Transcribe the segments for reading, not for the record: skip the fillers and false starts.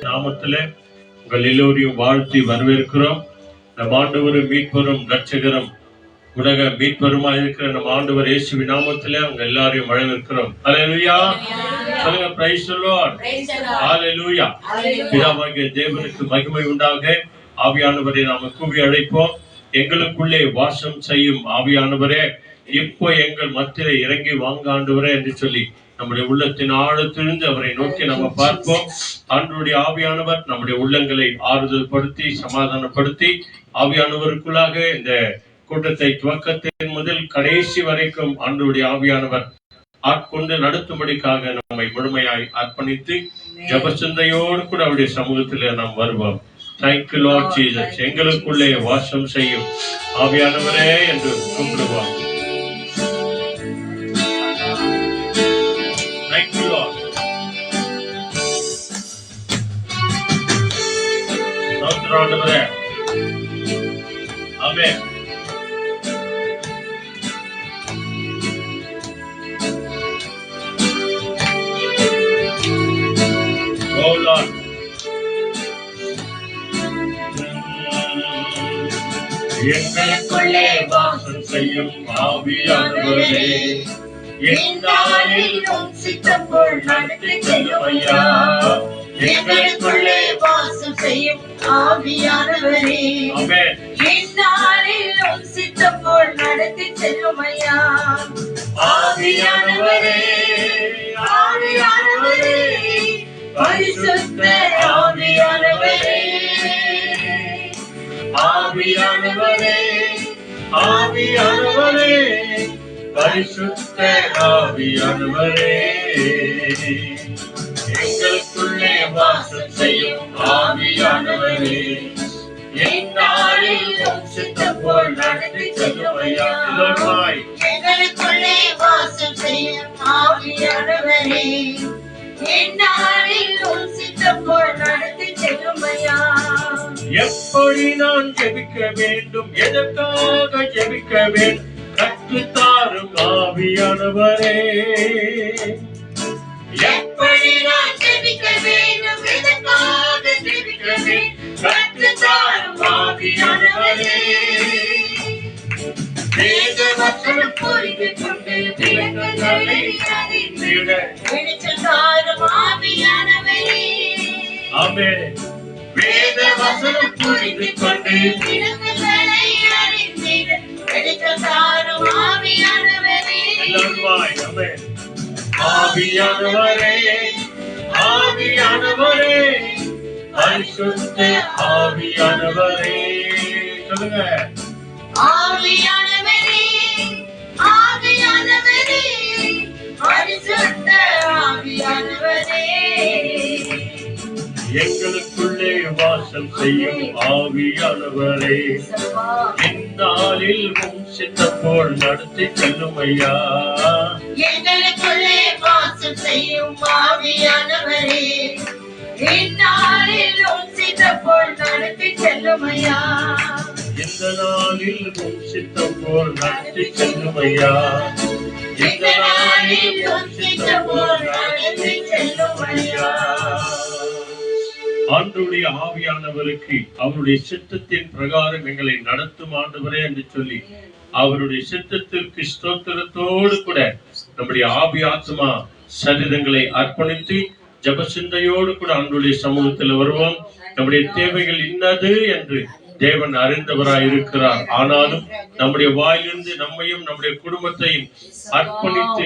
நாமத்திலே உங்கள் எல்லோரையும் வாழ்த்தி வரவேற்கிறோம். நம் ஆண்டவரும் மீட்பரும் இரட்சகரும் உலக மீட்பருமா இருக்கிற நம் ஆண்டவர் இயேசுவின் நாமத்திலே உங்க எல்லாரையும் வரவேற்கிறோம். ஹல்லேலூயா. சொல்லுங்க, பிரைஸ் தி லார்ட். ஹல்லேலூயா. பிதாவாகிய தேவனுக்கு மகிமை உண்டாக. ஆவியானவரை நாம கூவி அழைப்போம். எங்களுக்குள்ளே வாசம் செய்யும் ஆவியானவரே, இப்போ எங்கள் மத்தியிலே இறங்கி வாங்க ஆண்டவரே என்று சொல்லி நம்முடைய உள்ளத்தின் ஆழத்திலிருந்து அவரை நோக்கி நம்ம பார்ப்போம். ஆண்டவருடைய ஆவியானவர் நம்முடைய உள்ளங்களை ஆறுதல் படுத்தி சமாதானப்படுத்தி ஆவியானவருக்குள்ளாக இந்த கூட்டத்தை துவக்கத்தின் முதல் கடைசி வரைக்கும் ஆண்டவருடைய ஆவியானவர் ஆட்கொண்டு நடத்தும்படிக்காக நம்மை முழுமையாய் அர்ப்பணித்து ஜெப சிந்தையோடு கூட அவருடைய சமூகத்தில் நாம் வருவோம். Thank you Lord Jesus. எங்களுக்குள்ளே வாசம் செய்யும் ஆவியானவரே என்று கூப்பிடுவோம். Thank you Lord. ஆண்டவரே, ஆமென். Oh Lord. எங்களுக்குள்ளே வாசம் செய்யும் ஆவியானவரே, என்னாலில் உம் சித்தம் போல் நடத்தி செல்லும் ஐயா. எங்களுக்குள்ளே வாசம் செய்யும் ஆவியானவரே, என்னாலில் உம் சித்தம் போல் நடத்தி செல்லும் ஐயா. ஆவியானவரே, ஆவியானவரே, பரிசுத்த ஆவியானவரே, ஆவியானவரே, ஆவியானவரே, பரிசுத்த ஆவியானவரே, எங்களுக்குள்ளே வாசம் செய்யும் ஆவியானவரே, என்னாலில் உம் சித்தம் போல் நடத்தி செல்லும் ஐயா. எங்களுக்குள்ளே வாசம் செய்யும் ஆவியானவரே, என்னாலில் உம் சித்தம் போல் நடத்தி செல்லும் ஐயா. எப்படி நான் ஜெபிக்க வேண்டும், எதற்காக ஜெபிக்க வேண்டும், கற்றுத்தாரும் ஆவியானவரே. எப்படி நான் ஜெபிக்க வேண்டும், எதற்காக ஜெபிக்க வேண்டும், கற்றுத்தாரும் ஆவியானவரே. வேத வசனம் புரிந்து கொண்டு விளக்கங்களை அறிந்திட வெளிச்சம் தாரும் ஆவியானவரே. ஆமென். வேத வசனம் புரிந்து கொண்டு விளக்கங்களை அறிந்திட வெளிச்சம் தாரும் ஆவியானவரே. ஆமென். ஆவியானவரே, ஆவியானவரே, பரிசுத்த ஆவியானவரே. சொல்லுங்க, ஆவியானவரே, ஆவியானவரே, பரிசுத்த ஆவியானவரே, எங்களுக்குள்ளே வாசம் செய்யும் ஆவியானவரே, இந்நாளில் உம் சித்தம் போல் நடத்தி செல்லும் ஐயா. எங்களுக்குள்ளே வாசம் செய்யும் ஆவியானவரே, இந்நாளில் உம் சித்தம் போல் நடத்தி செல்லும் ஐயா. இந்த நாளில் உம் சித்தம் போல் நடத்தி செல்லும் ஐயா. இந்த நாளில் உம் சித்தம் போல் நடத்தி செல்லும் ஐயா. ஆண்டவருடைய ஆவியானவருக்கு அவருடைய சித்தத்தின் பிரகாரம் எங்களை நடத்தும் ஆண்டவரே என்று சொல்லி அவருடைய சித்தத்திற்கு ஸ்தோத்திரத்தோடு கூட நம்முடைய ஆவி ஆத்மா சரீரங்களை அர்ப்பணித்து ஜெப சிந்தையோடு கூட ஆண்டவருடைய சமூகத்தில் வருவோம். நம்முடைய தேவைகள் இன்னது என்று தேவன் அறிந்தவராய் இருக்கிறார். ஆனாலும் நம்முடைய வாயிலிருந்து நம்மையும் நம்முடைய குடும்பத்தையும் அர்ப்பணித்து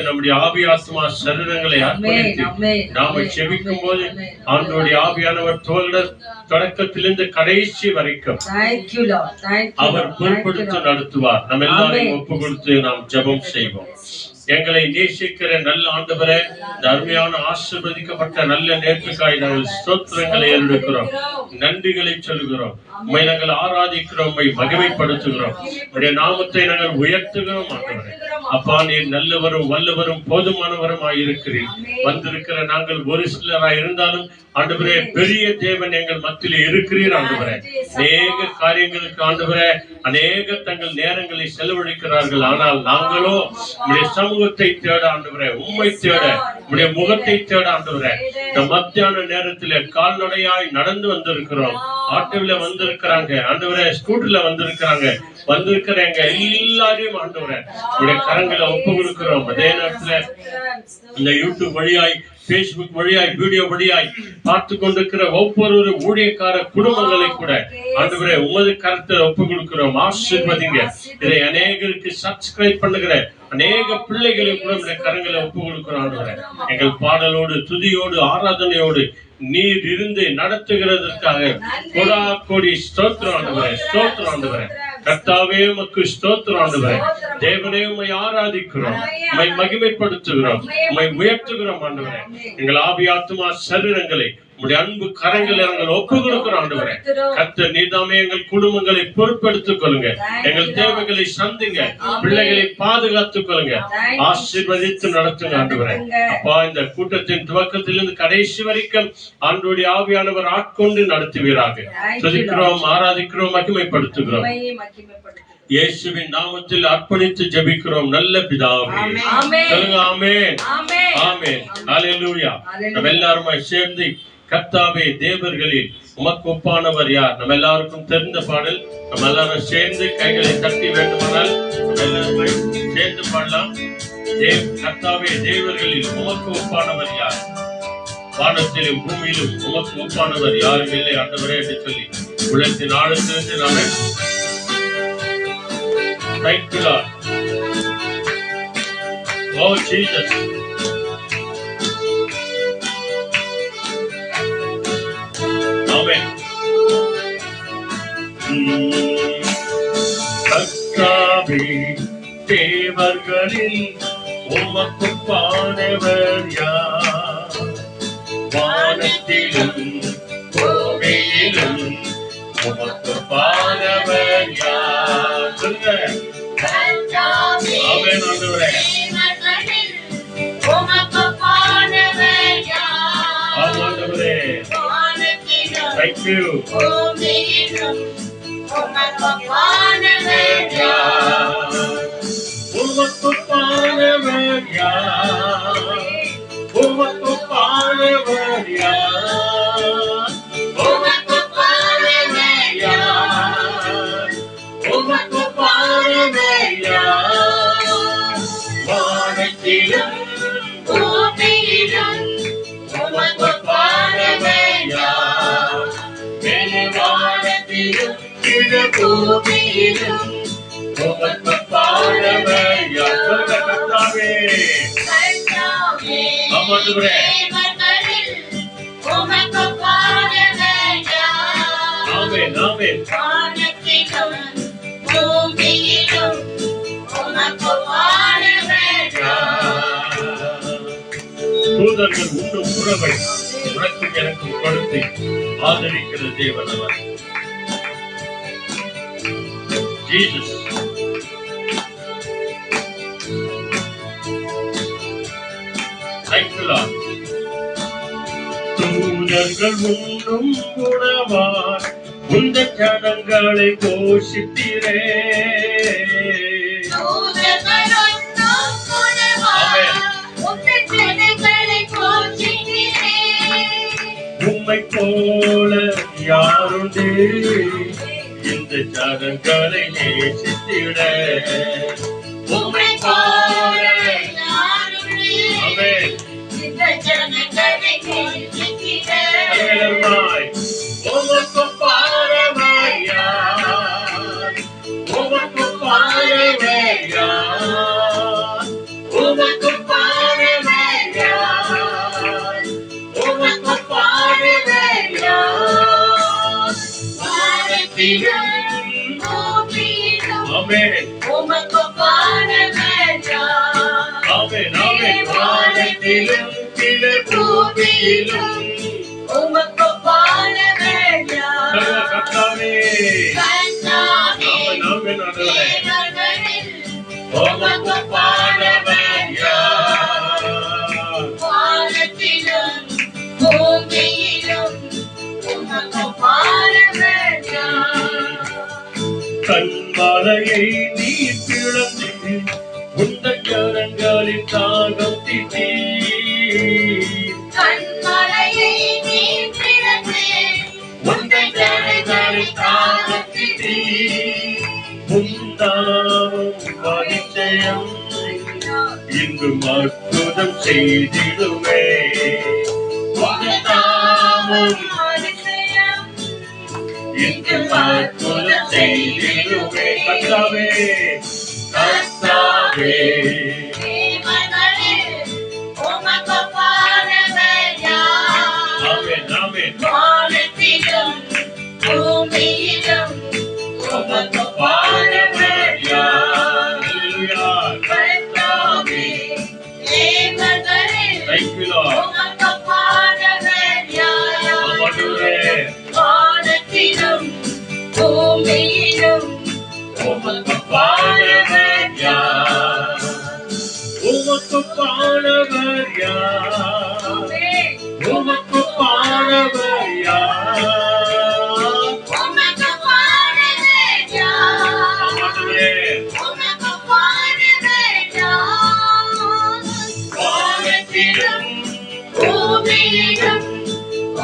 நம்முடைய ஆவி ஆத்மா சரீரங்களை அர்ப்பணித்து நாம செபிக்கும் போது ஆண்டவருடைய ஆவியானவர் தொடக்கத்திலிருந்து கடைசி வரைக்கும் அவர் பொறுப்படுத்தி நடத்துவார். நம்ம எல்லாரையும் ஒப்பு கொடுத்து நாம் ஜெபம் செய்வோம். எங்களை நேசிக்கிற நல்ல ஆண்டவரே, இந்த அருமையான ஆசீர்வதிக்கப்பட்ட நல்ல நேர்த்திக்காய் நாங்கள் ஸ்தோத்திரங்களை ஏறெடுக்கிறோம், நன்றிகளை சொல்கிறோம். உம்மை நாங்கள் ஆராதிக்கிறோம், உம்மை மகிமைப்படுத்துகிறோம், உம்முடைய நாமத்தை நாங்கள் உயர்த்துகிறோம். ஆண்டவரே, அப்பா நீர் நல்லவரும் வல்லவரும் போதுமானவருமாய் இருக்கிறீர். வந்திருக்கிற நாங்கள் ஒரு சிலராய் இருந்தாலும் ஆண்டவரே பெரிய தேவன் எங்கள் மத்தியிலே இருக்கிறீர். ஆண்டவரே அநேக காரியங்களுக்கு ஆண்டவரே அநேக தங்கள் நேரங்களை செலவழிக்கிறார்கள். ஆனால் நாங்களோ உம்முடைய சமூகத்தை தேட ஆண்டவரே, உம்மை தேட, உம்முடைய முகத்தை தேட ஆண்டவரே இந்த மத்தியான நேரத்திலே கால்நடையாய் நடந்து வந்திருக்கிறோம். ஆட்டோவில வந்திருக்கிறாங்க ஆண்டவரே, ஸ்கூட்டர்ல வந்திருக்கிறாங்க, வந்திருக்கிறவங்க எல்லாரையும் ஆண்டவரே உடைய கரங்களை ஒப்பு கொடுக்கிறோம். அதே நேரத்துல இந்த யூடியூப் வழியாய், பேஸ்புக் வழியாய், வீடியோ வழியாய் பார்த்து கொண்டிருக்கிற ஒவ்வொரு ஊழியக்கார குடும்பங்களை கூட ஆண்டவரே உமது கரத்தில் ஒப்பு கொடுக்கிறோம். ஆசீர்வதிங்க. இதை அநேகருக்கு சப்ஸ்கிரைப் பண்ணுகிற அநேக பிள்ளைகளை கூட கரங்களை ஒப்பு கொடுக்கிறோம். ஆண்டவரே எங்கள் பாடலோடு, துதியோடு, ஆராதனையோடு நீர் இருந்து நடத்துகிறதற்காக கோடா கோடி ஸ்தோத்திரம் ஆண்டவரே, ஸ்தோத்திரம் ஆண்டவரே. கர்த்தாவே உமக்கு ஸ்தோத்திரம் ஆண்டவரே. தேவனே உம்மை ஆராதிக்கிறோம், உம்மை மகிமைப்படுத்துகிறோம், உம்மை உயர்த்துகிறோம் ஆண்டவரே. எங்கள் ஆவி ஆத்துமா சரீரங்களை உம்முடைய அன்பு கரங்களை நாங்கள் ஒப்பு கொடுக்கிறோம் ஆண்டவரே. கர்த்தர் நீதாமே எங்கள் குடும்பங்களை பொறுப்பெடுத்துக் கொள்ளுங்க, எங்கள் தேவைகளை சந்திங்க, பிள்ளைகளை பாதுகாத்துக் கொள்ளுங்க, ஆசீர்வதித்து நடத்துங்க ஆண்டவரே. அப்பா இந்த கூட்டத்தின் துவக்கத்திலிருந்து கடைசி வரைக்கும் ஆண்டவருடைய ஆவியானவர் ஆட்கொண்டு நடத்துவீராக. துதிக்கிறோம், ஆராதிக்கிறோம், மகிமைப்படுத்துகிறோம். இயேசுவின் நாமத்தில் அர்ப்பணித்து ஜெபிக்கிறோம் நல்ல பிதாவே. சொல்லுங்க ஆமென், ஆமென், ஹல்லேலூயா. நம்ம எல்லாரும் சேர்ந்து கர்த்தாவே தேவர்களில் உமக்கு ஒப்பானவர் யார்? நம்ம எல்லாருக்கும் தெரிந்த பாடல். நம்ம எல்லாரும் சேர்ந்து கைகளை தட்டி வேண்டுமானால் எல்லாரும் சேர்ந்து பாடலாம். கர்த்தாவே தேவர்களில் உமக்கு ஒப்பானவர் யார்? வானத்திலும் பூமியிலும் உமக்கு ஒப்பானவர் யாரும் இல்லை ஆண்டவரே என்று சொல்லி உள்ளத்தின் ஆழத்திலிருந்து நாம Thank you, Lord. Oh, Jesus. Amen. கர்த்தாவே தேவர்களில் உமக்கு ஒப்பானவர் யார்? வானத்திலும் பூமியிலும் உமக்கு ஒப்பானவர் யார்? சொல்லுங்க. ஆமென் ஆண்டவரே. ஆண்டவரே. Thank you. உமக்கு ஒப்பானவர் யார்? உமக்கு ஒப்பானவர் யார்? உமக்கு ஒப்பானவர் யார்? உமக்கு ஒப்பானவர் யார்? உமக்கு ஒப்பானவர் யார்? வானத்திலும் பூமியிலும் உமக்கு ஒப்பானவர் யார்? மேல்வானத்திலும் கீழ்பூமியிலும் உமக்கு ஒப்பானவர் யார்? சொல்லுங்க கர்த்தாவே. ஆமாண்டவரே. உமக்கு ஒப்பானவர் யார்? ஆமென், ஆமென். வானத்திலும் பூமியிலும் உமக்கு ஒப்பானவர் யார்? தூதர்கள் உண்ணும் உறவை உனக்கும் எனக்கும் கொடுத்து ஆதரிக்கிற தேவன் அவர். Jesus. Thank you, Lord. தூதர்கள் உண்ணும் உணவார் உந்த ஜனங்களை போஷித்தீரே. உம்மை போல யாருண்டு இந்த ஜனங்களை நேசித்திட? உம்மை போல ஆமென் இந்த ஜனங்களை நேசித்திட. உமக்கு ஒப்பானவர் யார்? உமக்கு ஒப்பானவர் யார்? உமக்கு ஒப்பானவர் யார்? உமக்கு ஒப்பானவர் யார்? வானத்திலும் பூமியிலும் ஆமென் உமக்கு ஒப்பானவர் யார்? ஆமென், ஆமென். வானத்திலும் கீழ்பூமியிலும் உமக்கு ஒப்பானவர் யார்? கர்த்தாவே. கர்த்தாவே. ஆமென், ஆமென் ஆண்டவரே. உமக்கு ஒப்பானவர் கண்மலையை நீ பிளந்து உந்தன் கரங்களில் தாகம் தீட்டீர். கண்மலையை நீ பிளந்து உந்தன் கரங்களில் தாகம் தீட்டீர். உந்தாவும் அதிசயம் இன்றும் அற்புதம் செய்திடுமே. உந்தாவும் அதிசயம் இன்றும் அற்புதம் செய்திடுமே. கர்த்தாவே, கர்த்தாவே, தேவனே உமக்கு ஒப்பானவர் யார்? ஆமென், ஆமென். வானத்திலும் பூமியிலும் உமக்கு ஒப்பானவர் யார்? Hallelujah. கர்த்தாவே, தேவனே Thank you, Lord. உமக்கு ஒப்பானவர் யார்? ஆண்டவரே, வானத்திலும் பூமியிலும் உமக்கு ஒப்பானவர் யார்? உமக்கு பாடவர் யார்? உமக்கு பாடவர் யார்? உமக்கு ஒப்பானவர் யார்? ஆண்டவரே, உமக்கு ஒப்பானவர் யார்? வானத்திலும் பூமியிலும்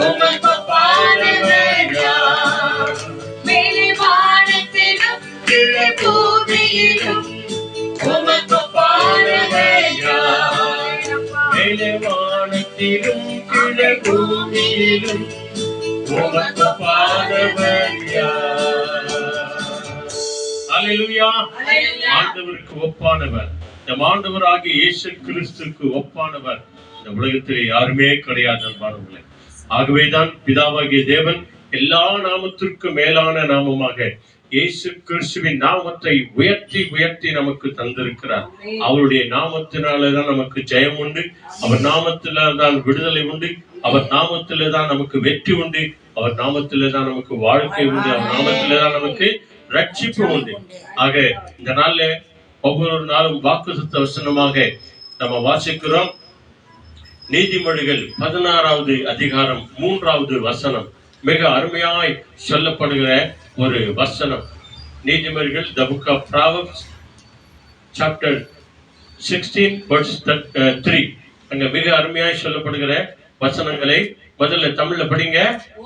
உமக்கு ஒப்பானவர் யார்? மேலே வானத்திலும் கீழே பூமியிலும் உமக்கு ஒப்பானவர் யார்? மேலே வானத்திலும் கீழே பூமியிலும் உமக்கு பாடவர் யார்? Hallelujah. Hallelujah. ஆண்டவருக்கு ஒப்பானவர், நம் ஆண்டவராகிய இயேசு கிறிஸ்துவுக்கு ஒப்பானவர் இந்த உலகத்திலே யாருமே கிடையாது அன்பானவர்களே. ஆகவேதான் பிதாவாகிய தேவன் எல்லா நாமத்திற்கும் மேலான நாமமாக இயேசு கிறிஸ்துவின் நாமத்தை உயர்த்தி உயர்த்தி நமக்கு தந்திருக்கிறார். அவருடைய நாமத்தினாலதான் நமக்கு ஜெயம் உண்டு, அவர் நாமத்தில்தான் விடுதலை உண்டு, அவர் நாமத்தில்தான் நமக்கு வெற்றி உண்டு, அவர் நாமத்தில்தான் நமக்கு வாழ்க்கை உண்டு, அவர் நாமத்தில்தான் நமக்கு ரட்சிப்பு உண்டு. ஆக இந்த நாள்ல ஒவ்வொரு நாளும் வாக்குத்தத்த வசனமாக நம்ம வாசிக்கிறோம். நீதிமொழிகள் 16வது அதிகாரம் 3வது வசனம் மிக அருமையாய் சொல்லப்படுகிற ஒரு வசனம். நீதிமொழிகள், the book of Proverbs chapter 16 verse 3. அங்க மிக அருமையாய் சொல்லப்படுகிற வசனங்களை முதல்ல தமிழ்ல படிங்க.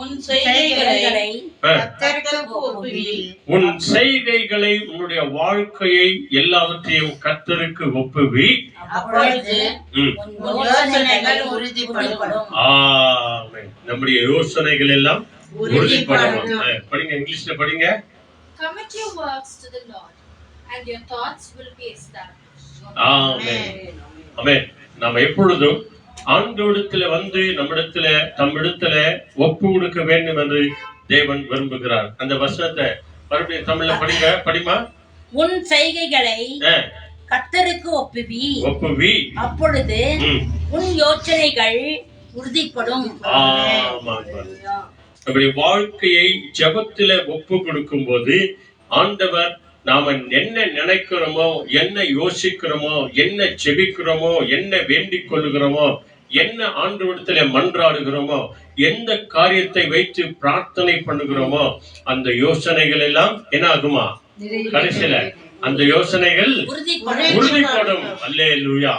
உன் செய்கைகளை கர்த்தருக்கு ஒப்புவி. உன் செய்கைகளை, உன்னுடைய வாழ்க்கையை எல்லாவற்றையும் கர்த்தருக்கு ஒப்புவி. அப்பொழுது ம். உன் யோசனைகள் உறுதிப்படும். ஆமென். நம்முடைய யோசனைகள் எல்லாம் உறுதிப்படும். உறுதிப்படும். படிங்க, இங்கிலீஷ்ல படிங்க. Commit your works to the Lord, and your thoughts will be established. ஆமென். ஆமென். நாம் எப்பொழுதும் ஆண்டவரிடத்துல வந்து தம்மிடத்துல ஒப்பு கொடுக்க வேண்டும் என்று தேவன் விரும்புகிறார். அந்த வசனத்தை மறுபடியும் தமிழ்ல படிமா. உன் செய்கைகளை ஆ, கர்த்தருக்கு ஒப்புவி. ஒப்புவி. அப்பொழுது ம். உன் யோசனைகள் உறுதிப்படும். ஆமாம். அப்படி வாழ்க்கையை ஜெபத்தில ஒப்பு கொடுக்கும் போது ஆண்டவர் நாம என்ன நினைக்கிறோமோ, என்ன யோசிக்கிறோமோ, என்ன ஜெபிக்கிறோமோ, என்ன வேண்டிக் கொள்ளுகிறோமோ, என்ன ஆண்டவரிடத்திலே மன்றாடுகிறோமோ, எந்த காரியத்தை வைத்து பிரார்த்தனை பண்ணுகிறோமோ, அந்த யோசனைகள் எல்லாம் என்ன ஆகுமா? கடைசியில அந்த யோசனைகள் உறுதிப்படும். அல்லேலூயா.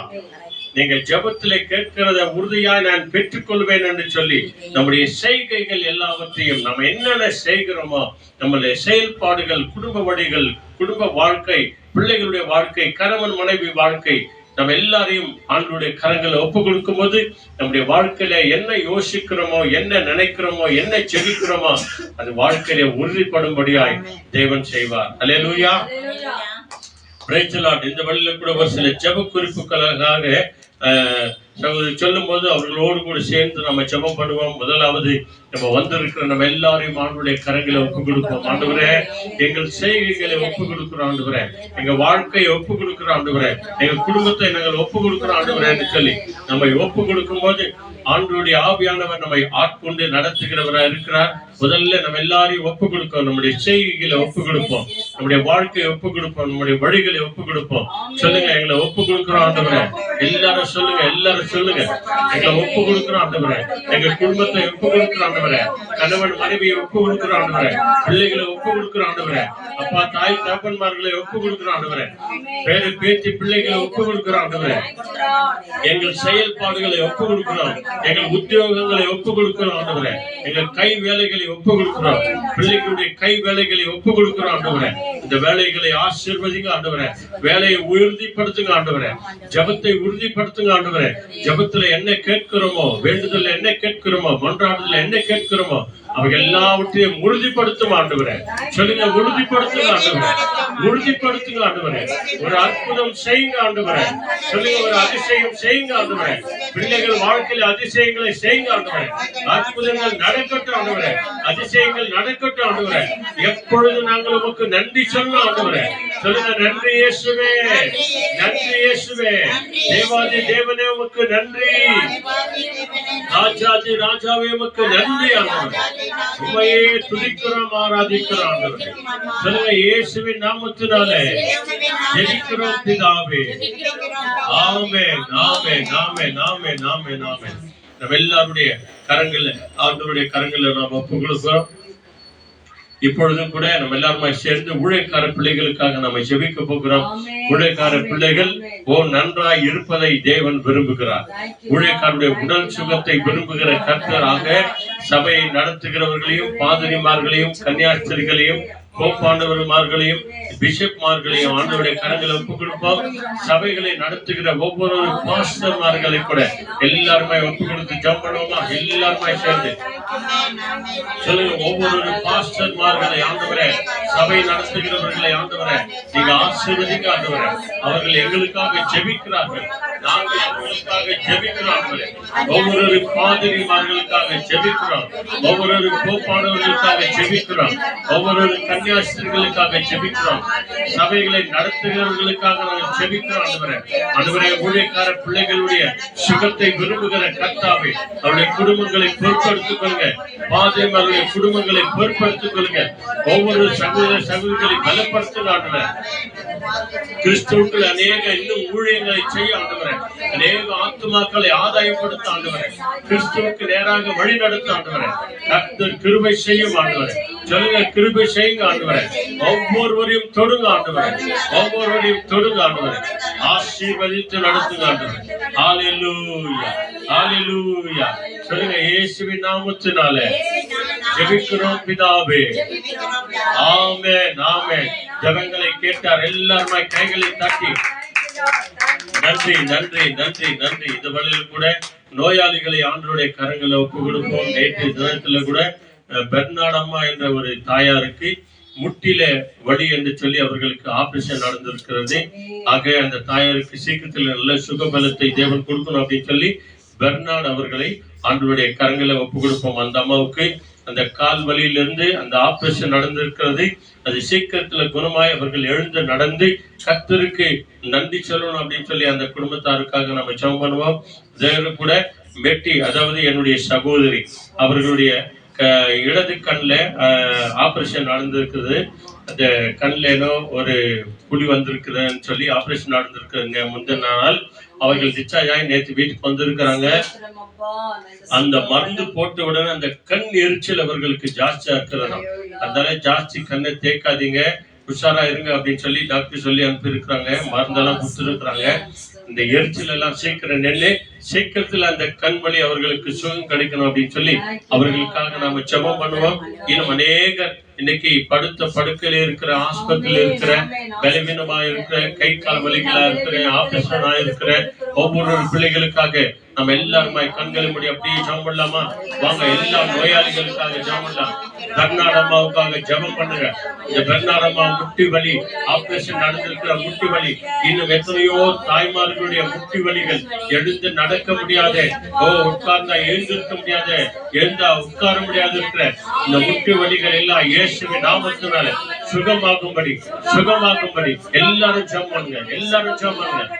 நீங்க ஜெபத்திலே கேட்கிறத உறுதியாய் நான் பெற்றுக்கொள்வேன் என்று சொல்லி நம்முடைய செய்கைகள் எல்லாவற்றையும் நம்ம என்னென்ன செய்கிறோமோ, நம்முடைய செயல்பாடுகள், குடும்ப வழிகள், குடும்ப வாழ்க்கை, பிள்ளைகளுடைய வாழ்க்கை, கணவன் மனைவி வாழ்க்கை, நம்ம எல்லாரையும் ஆண்டவருடைய கரங்களை ஒப்பு கொடுக்கும் போது நம்முடைய வாழ்க்கையில என்ன யோசிக்கிறோமோ, என்ன நினைக்கிறோமோ, என்ன ஜெபிக்கிறோமோ, அது வாழ்க்கையில உறுதிப்படும்படியாய் தேவன் செய்வார். அல்லேலூயா. Praise the lord. இந்த வழியில கூட ஒரு சில ஜெப குறிப்புகளுக்காக சொல்லும் போது அவர்களோடு கூட சேர்ந்து நம்ம ஜெபம் பண்ணுவோம். முதலாவது நம்ம வந்திருக்கிற நம்ம எல்லாரையும் ஆண்டவருடைய கரங்களை ஒப்பு கொடுப்போம். ஆண்டவரே, எங்கள் செய்கைகளை ஒப்பு கொடுக்கிறோம் ஆண்டவரே, எங்க வாழ்க்கையை ஒப்பு கொடுக்கிறோம் ஆண்டவரே, எங்க குடும்பத்தை நாங்கள் ஒப்பு கொடுக்கிறோம் ஆண்டவரேன்னு சொல்லி நம்ம ஒப்பு கொடுக்கும் போது ஆண்டவருடைய ஆவியானவர் நம்மை ஆட்கொண்டு நடத்துகிறவரா இருக்கிறார். முதல்ல நம்ம எல்லாரையும் ஒப்பு கொடுப்போம், நம்முடைய செய்கைகளை ஒப்பு கொடுப்போம், நம்முடைய வாழ்க்கையை ஒப்பு கொடுப்போம், நம்முடைய வழிகளை ஒப்பு கொடுப்போம். சொல்லுங்க, எங்களை ஒப்பு கொடுக்கிறோம் ஆண்டவரே. எல்லாரும் சொல்லுங்க, எல்லாரும் சொல்லுங்க, எங்களை ஒப்பு கொடுக்கிறோம் ஆண்டவரே, எங்க குடும்பத்தை ஒப்பு கொடுக்கிறோம் ஆண்டவரே, கணவன் மனைவியை ஒப்பு கொடுக்கிறோம் ஆண்டவரே, பிள்ளைகளை ஒப்பு கொடுக்கிறோம் ஆண்டவரே, அப்பா தாய் தகப்பன்மார்களை ஒப்பு கொடுக்கிறோம் ஆண்டவரே. பேரு பேத்தி பிள்ளைகளை ஒப்பு கொடுக்கிறோம் ஆண்டவரே. எங்கள் செயல்பாடுகளை ஒப்பு கொடுக்கிறோம், எங்கள் உத்தியோகங்களை ஒப்பு கொடுக்கிறோம் ஆண்டவரே. எங்கள் கை வேலைகளை ஒப்பு கொடுக்கிறோம், பிள்ளைகளுடைய கை வேலைகளை ஒப்பு கொடுக்கிறோம் ஆண்டவரே. இந்த வேலைகளை ஆசீர்வதிங்க ஆண்டவரே. வேலையை உறுதிப்படுத்துங்க ஆண்டவரே. ஜெபத்தை உறுதிப்படுத்துங்க ஆண்டவரே. ஜெபத்துல என்ன கேட்கிறோமோ, வேண்டுதல்ல என்ன கேட்கிறோமோ, மன்றாடுதல்ல என்ன கேட்கிறோமோ அவைகள் எல்லாவற்றையும் உறுதிப்படுத்தும் ஆண்டவரே. சொல்லுங்க, உறுதிப்படுத்துங்க ஆண்டவரே. உறுதிப்படுத்துங்க ஆண்டவரே. ஒரு அற்புதம் செய்யுங்க ஆண்டவரே. சொல்லுங்க, ஒரு அதிசயம் செய்யுங்க ஆண்டவரே. பிள்ளைகள் வாழ்க்கையில் அதிசயங்களை செய்யுங்க ஆண்டவரே. அற்புதங்கள் நடக்கட்டும் ஆண்டவரே. அதிசயங்கள் நடக்கட்டும் ஆண்டவரே. எப்பொழுது நாங்கள் உமக்கு நன்றி சொல்லணும் ஆண்டவரே. சொல்லுங்க, நன்றி இயேசுவே, நன்றி இயேசுவே. தேவாதி தேவனே உமக்கு நன்றி. ராஜாதி ராஜாவே உமக்கு நன்றி ஆண்டவரே. உம்மையே துதிக்கிறோம், ஆராதிக்கிறோம் ஆண்டவரே. சொல்லுங்க, இயேசுவின் நாமத்தினாலே ஜெபிக்கிறோம் பிதாவே. ஆமென், ஆமென், ஆமென், ஆமென், ஆமென், ஆமென். நம்ம எல்லாருடைய கரங்கள்ல ஆண்டவருடைய கரங்கள்ல நாம் ஒப்பு கொடுக்கிறோம். இப்பொழுதும் கூட நம்ம எல்லாருமே சேர்ந்து ஊழியக்கார பிள்ளைகளுக்காக நம்ம ஜெபிக்க போகிறோம். ஊழியக்கார பிள்ளைகள் நன்றாய் இருப்பதை தேவன் விரும்புகிறார். ஊழியக்காரருடைய உடல் சுகத்தை விரும்புகிற கர்த்தராக சபையை நடத்துகிறவர்களையும், பாதிரிமார்களையும், கன்னியாஸ்திரிகளையும், போப்பாண்டவர்மார்களையும், பிஷப்மார்களையும் ஆண்டவருடைய கரங்களை ஒப்புக் கொடுப்போம். சபைகளை நடத்துகிற ஒவ்வொரு பாஸ்டர்மார்களை கூட எல்லாருமே ஒப்புக் கொடுத்து ஜெபம் பண்ணுவோமா? எல்லாருமே சேர்ந்து சொல்லுங்க, ஒவ்வொரு பாஸ்டர்மார்களை ஆண்டவரே, சபை நடத்துகிறவர்களை ஆண்டவரே, நீங்க ஆசீர்வதிங்க ஆண்டவரே. அவர்கள் எங்களுக்காக ஜெபிக்கிறார்கள், நாங்கள் அவர்களுக்காக ஜெபிக்கிறோம் ஆண்டவரே. ஒவ்வொரு பாதிரிமார்களுக்காக ஜெபிக்கிறோம், ஒவ்வொரு போப்பாண்டவர்களுக்காக ஜெபிக்கிறோம், ஒவ்வொரு கன்னியாஸ்திரிகளுக்காக ஜெபிக்கிறோம், சபைகளை நடத்துகிறவர்களுக்காக நாங்கள் ஜெபிக்கிறோம் ஆண்டவரே. ஆண்டவரே, ஊழியக்கார பிள்ளைகளுடைய சுகத்தை விரும்புகிற கர்த்தாவே, அவருடைய குடும்பங்களை பொறுப்படுத்திக் கொள்ளுங்க. பாதிரிமார்களுடைய குடும்பங்களை பொறுப்படுத்திக் கொள்ளுங்க. ஒவ்வொரு சகோதர சகோதரிகளை பலப்படுத்துங்க ஆண்டவரே. கிறிஸ்துவுக்குள் அநேக இன்னும் ஊழியங்களை செய்ய ஆண்டவரே. அநேக ஆத்துமாக்களை ஆதாயப்படுத்த ஆண்டவரே. கிறிஸ்துவுக்கு நேராக வழி நடத்த ஆண்டவரே. கர்த்தர் கிருபை செய்யும் ஆண்டவரே. சொல்லுங்க, கிருபை செய்யுங்க ஆண்டவரே. ஒவ்வொருவரையும் தொடுங்க ஆண்டவரே. ஒவ்வொருவரையும் தொடுங்க ஆண்டவரே. ஆசீர்வதித்து நடத்துங்க ஆண்டவரே. ஹல்லேலூயா, ஹல்லேலூயா. சொல்லுங்க, இயேசுவின் நாமத்தினாலே ஜெபிக்கிறோம் பிதாவே. ஆமென், ஆமென். ஜெபங்களை கேட்டார். எல்லாருமே கைகளை தட்டி நன்றி, நன்றி, நன்றி, நன்றி. இந்த வழியில் கூட நோயாளிகளை ஆண்டவருடைய கரங்களை ஒப்பு கொடுப்போம். நேற்று தினத்துல கூட பெர்னாட் அம்மா என்ற ஒரு தாயாருக்கு முட்டில வலி என்று சொல்லி அவர்களுக்கு ஆபரேஷன் நடந்திருக்கிறது. ஆக அந்த தாயாருக்கு சீக்கிரத்தில் நல்ல சுகபலத்தை தேவன் கொடுக்கணும் அப்படின்னு சொல்லி பெர்னாட் அவர்களை ஆண்டவருடைய கரங்களை ஒப்பு கொடுப்போம். அந்த அம்மாவுக்கு அந்த கால் வலியிலிருந்து அந்த ஆபரேஷன் நடந்திருக்கிறது. அது சீக்கிரத்துல குணமாய் அவர்கள் எழுந்து நடந்து கர்த்தருக்கு நன்றி சொல்லணும் அப்படின்னு சொல்லி அந்த குடும்பத்தாருக்காக நம்ம ஜெபம் பண்ணுவோம். தேவன் கூட மெட்டி, அதாவது என்னுடைய சகோதரி, அவர்களுடைய இடது கண்ல ஆபரேஷன் நடந்திருக்குது. அந்த கண்ல ஏதோ ஒரு புலி வந்திருக்குதுன்னு சொல்லி ஆபரேஷன் நடந்திருக்கு. முந்தின நாள் அவர்கள் டிஸ்சார்ஜ் ஆகி நேற்று வீட்டுக்கு வந்திருக்கிறாங்க. அந்த மருந்து போட்ட உடனே அந்த கண் எரிச்சல் அவர்களுக்கு ஜாஸ்தியா இருக்கிறதா. அதனால ஜாஸ்தி கண்ணை தேக்காதீங்க, உஷாரா இருங்க அப்படின்னு சொல்லி டாக்டர் சொல்லி அனுப்பி இருக்கிறாங்க. மருந்தெல்லாம் கொடுத்துருக்குறாங்க. இந்த எரிச்சல் எல்லாம் சீக்கிரம் நெல்லு, சீக்கிரத்துல அந்த கண் வலி அவர்களுக்கு சுகம் கிடைக்கணும் அப்படின்னு சொல்லி அவர்களுக்காக நாம ஜெபம் பண்ணுவோம். இன்னும் அநேகர் இன்னைக்கு படுத்த படுக்கையில இருக்கிற, ஆஸ்பத்திரியில இருக்கிற, பலவீனமா இருக்கிற, கை கால் வலிகளா இருக்கிற, ஆபரேஷன் ஆயிருக்கிற ஒவ்வொரு பிள்ளைகளுக்காக நம்ம எல்லாருமே கண்களை மூடி அப்படியே ஜெபம் பண்ணலாமா? வாங்க, எல்லா நோயாளிகளுக்காக ஜெபம் பண்ணலாம். பெர்னாட் அம்மாவுக்காக ஜெபம் பண்ணுங்க. இந்த பெர்னாட் அம்மா முட்டி வலி, ஆபரேஷன் நடந்திருக்கிற முட்டி வலி, இன்னும் எத்தனையோ தாய்மார்களுடைய முட்டி வலிகள், எழுந்து நடக்க முடியாத, உட்கார்ந்தா எழுந்திருக்க முடியாத, எழுந்தா உட்கார முடியாது இருக்கிற இந்த முட்டி வலிகள் எல்லாம் இயேசுவின் நாமத்தினால சுகமாகும்படி, சுகமாகும்படி எல்லாரும் ஜெபம் பண்ணுங்க. எல்லாரும் ஜெபம் பண்ணுங்க.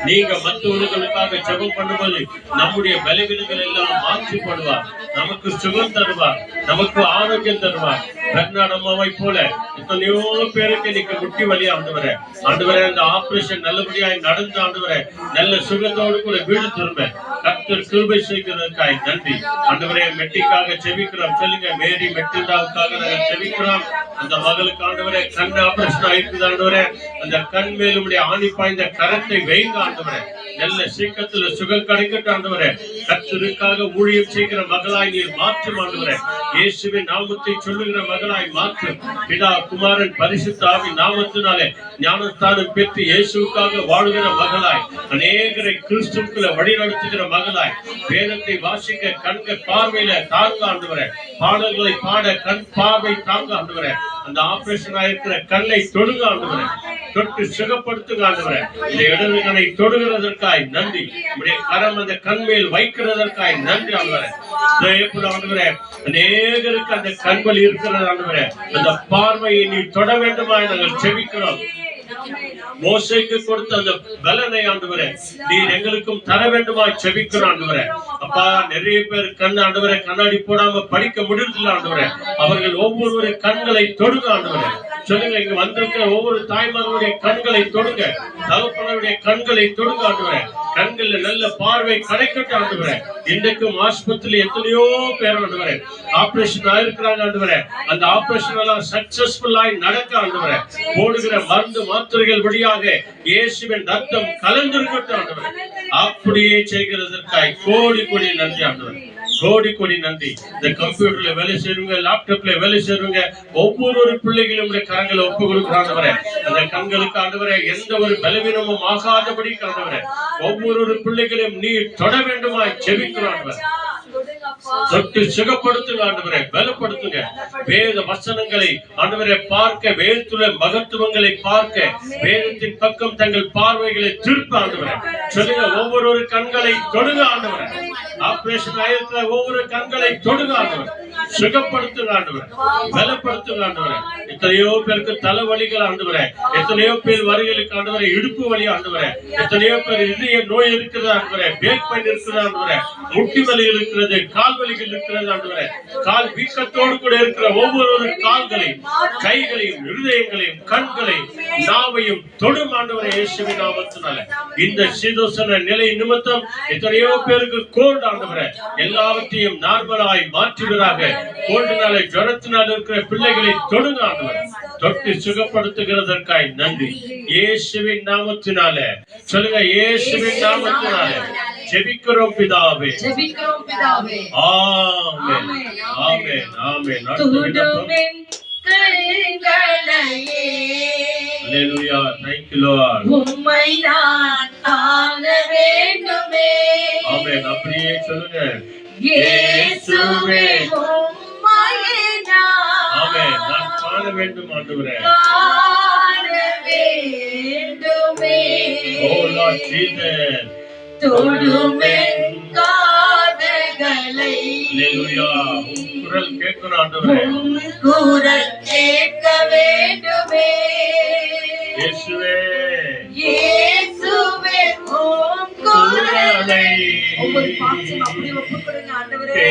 நீங்க மற்றவர்களுக்காக ஜெபம் பண்ணும்போது நம்முடைய பலவீனங்கள் எல்லாம் மாற்றி போடுவார். நமக்கு சுகம் தருவார், நமக்கு ஆரோக்கியம் தருவார். பெர்னாட் அம்மாவை போல எத்தனையோ பேருக்கு இன்னைக்கு முட்டி வலி ஆண்டவரே, ஆண்டவரே அந்த ஆபரேஷன் நல்லபடியாய் நடந்து ஆண்டவரே நல்ல சுகத்தோடு கூட வீடு திரும்ப கர்த்தர் கிருபை செய்கிறதற்காக நன்றி ஆண்டவரே. மெட்டிக்காக செபிக்கிறோம், சொல்லுங்க மேரி மெட்டிண்டாவுக்காக நாங்கள் செபிக்கிறோம். அந்த மகளுக்கு ஆண்டவரே கண் ஆபரேஷன் ஆயிருக்குது ஆண்டவரே, அந்த கண் மேலுடைய ஆணி பாய்ந்த கரத்தை வைங்க ஆண்டவரே, நல்ல சீக்கிரத்துல சுகம் கிடைக்கட்டும் ஆண்டவரே. கர்த்தருக்காக ஊழியம் செய்கிற மகளாய் நீர் மாற்றும் ஆண்டவரே, இயேசுவின் நாமத்தை சொல்லுகிற மகளாய் மாற்றும். பிதா குமாரன் பரிசுத்த ஆவியின் நாமத்தினாலே ஞானஸ்தானம் பெற்று இயேசுவுக்காக வாழுகிற மகளாய், அநேகரை கிறிஸ்துவுக்குள்ள வழி நடத்துகிற மகளாய், வேதத்தை வாசிக்க கண்கள் பார்வையில தாங்க ஆண்டவரே, பாடல்களை பாட கண் பார்வை தாங்க ஆண்டவரே. அந்த ஆபரேஷன் ஆயிருக்கிற கண்ணை தொடுங்க ஆண்டவரே, தொட்டு சுகப்படுத்துங்க ஆண்டவரே. இந்த இடது கண்ணை தொடுகிறதற்காய் நன்றி, உடைய கரம் அந்த கண் மேல் வைக்கிறதற்காய் நன்றி ஆண்டவரே. ஆண்டவரே அநேகருக்கு அந்த கண்வலி இருக்கிறது ஆண்டவரே, அந்த பார்வையை நீ தொட வேண்டுமா நாங்கள் செபிக்கிறோம். மோசேக்கு கொடுத்த அந்த பலனை ஆண்டவரே நீர் எங்களுக்கும் தர வேண்டுமா செபிக்கிறோம் ஆண்டவரே. அப்பா நிறைய பேர் கண் ஆண்டவரே கண்ணாடி போடாம படிக்க முடியல ஆண்டவரே, அவர்கள் ஒவ்வொரு கண்களை தொடுங்க ஆண்டவரே. சொல்லுங்க, இங்க வந்திருக்கிற ஒவ்வொரு தாய்மார்களுடைய கண்களை தொடுங்க, தகப்பனுடைய கண்களை தொடுங்க ஆண்டவரே. கண்கள்ல நல்ல பார்வை கிடைக்கட்டும் ஆண்டவரே. இன்றைக்கும் ஆஸ்பத்திரி எத்தனையோ பேர் ஆண்டவரே ஆபரேஷன் ஆயிருக்கிறாங்க ஆண்டவரே, அந்த ஆபரேஷன் எல்லாம் சக்சஸ்ஃபுல்லாய் நடக்க ஆண்டவரே. போடுகிற மருந்து மாத்திரைகள் வழியாக இயேசுவின் ரத்தம் கலந்திருக்கட்டும் ஆண்டவரே. அப்படியே செய்கிறதற்காய் கோடி கோடி நன்றி ஆண்டவரே, கோடி கோடி நன்றி. இந்த கம்ப்யூட்டர்ல வேலை செய்யறவங்க, லேப்டாப்ல வேலை செய்யறவங்க ஒவ்வொரு பிள்ளைகளும் கரங்களை ஒப்பு கொடுக்கிறாண்டவரே. அந்த கண்களுக்கு ஆண்டவரே எந்த ஒரு பலவீனமும் ஆகாதபடி ஆண்டவரே ஒவ்வொரு பிள்ளைகளையும் நீ தொட வேண்டுமா செபிக்கிறாண்டவர். தொட்டு சுகப்படுத்துங்க ஆண்டவரே, பலப்படுத்துங்க. வேத வசனங்களை ஆண்டவரை பார்க்க, வேதத்துள்ள மகத்துவங்களை பார்க்க, வேதத்தின் பக்கம் தங்கள் பார்வைகளை திருப்ப ஆண்டவரே. சொல்லுங்க, ஒவ்வொரு கண்களை தொடுங்க ஆண்டவரே. ஆபரேஷன் ஆயிருக்கிற ஒவ்வொரு கண்களை தொடுங்க ஆண்டவரே, சுகப்படுத்துங்க ஆண்டவரே, பலப்படுத்துங்க ஆண்டவரே. எத்தனையோ பேருக்கு தலைவலிகள் ஆண்டவரே, எத்தனையோ பேர் வரிகளுக்கு ஆண்டவரே இடுப்பு வலி ஆண்டவரே, எத்தனையோ பேர் இதய நோய் இருக்கிறது ஆண்டவரே, பேக் பெயின் இருக்கிறது ஆண்டவரே, முட்டி வலி இருக்கிறது, கால் வலிகள் இருக்கிறது ஆண்டவரே. கால் வீக்கத்தோடு கூட இருக்கிற ஒவ்வொரு கால்களையும், கைகளையும், இருதயங்களையும், கண்களையும், நாவையும் தொடும் ஆண்டவரே இயேசுவின் நாமத்தினால. இந்த சீதோஷண நிலை நிமித்தம் எத்தனையோ பேருக்கு கோல்டு ஆண்டவரே, எல்லாவற்றையும் நார்மலாய் மாற்றுவதாக. கோல்டுனால ஜுரத்தினால் இருக்கிற பிள்ளைகளை தொடுங்க ஆண்டவரே, தொட்டு சுகப்படுத்துகிறதற்காய் நன்றி இயேசுவின் நாமத்தினால. சொல்லுங்க, இயேசுவின் நாமத்தினால ஜெபிக்கிறோம் பிதாவே, ஜெபிக்கிறோம் பிதாவே. ஆமென், ஆமென், ஆமென். துடுமின் கண்களையே ஹல்லேலூயா, thank you Lord. உம்மை நான் காண வேண்டுமே. ஆமென். அப்படியே சொல்லுங்க, இயேசுவே உம்மையே ஆமென். நான் நான் காண வேண்டும் ஆண்டவரே. காண வேண்டுமே. Oh Lord Jesus. தொடுமென் காதுகளை ஹல்லேலூயா. உம் குரல் கேட்கணும் ஆண்டவரே. உம் குரல் கேட்க வேண்டுமே. இயேசுவே, இயேசுவே உம் குரலை ஒவ்வொரு பாட்டும் அப்படியே ஒப்புக்கொடுங்க ஆண்டவரே.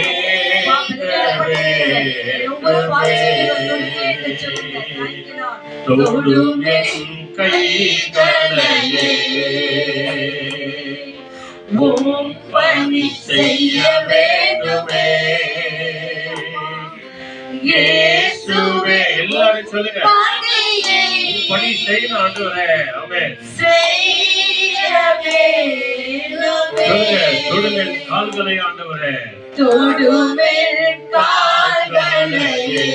ஒவ்வொரு தொடும் என் கைகளையே உம் பணி செய்ய வேண்டுமே. இயேசுவே, எல்லாரும் சொல்லுங்க, பணியை பணி செய்யணும் ஆண்டவரே. ஆமென். செய்ய வேண்டுமே. சொல்லுங்க, தொடுங்க என் கால்களை ஆண்டவரே. தொடுமென் கால்களையே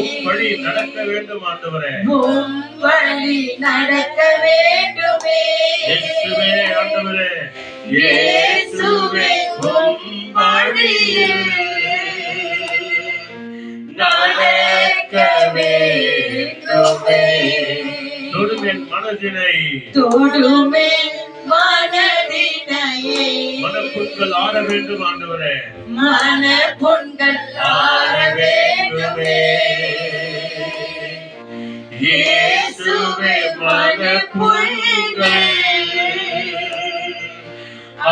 உம் வழி நடக்க வேண்டும் ஆண்டவரே. உம் வழி நடக்க வேண்டுமே. இயேசுவே ஆண்டவரே, இயேசுவே உம் வழியில் நடக்க வேண்டுமே. தொடும் என் மனதினை, தொடுமென் மனதினையே மனப்புண்கள் ஆற வேண்டும் ஆண்டவரே. மன பொன்கள் ஆற வேண்டுமே. இயேசுவே, மனப்புண்கள்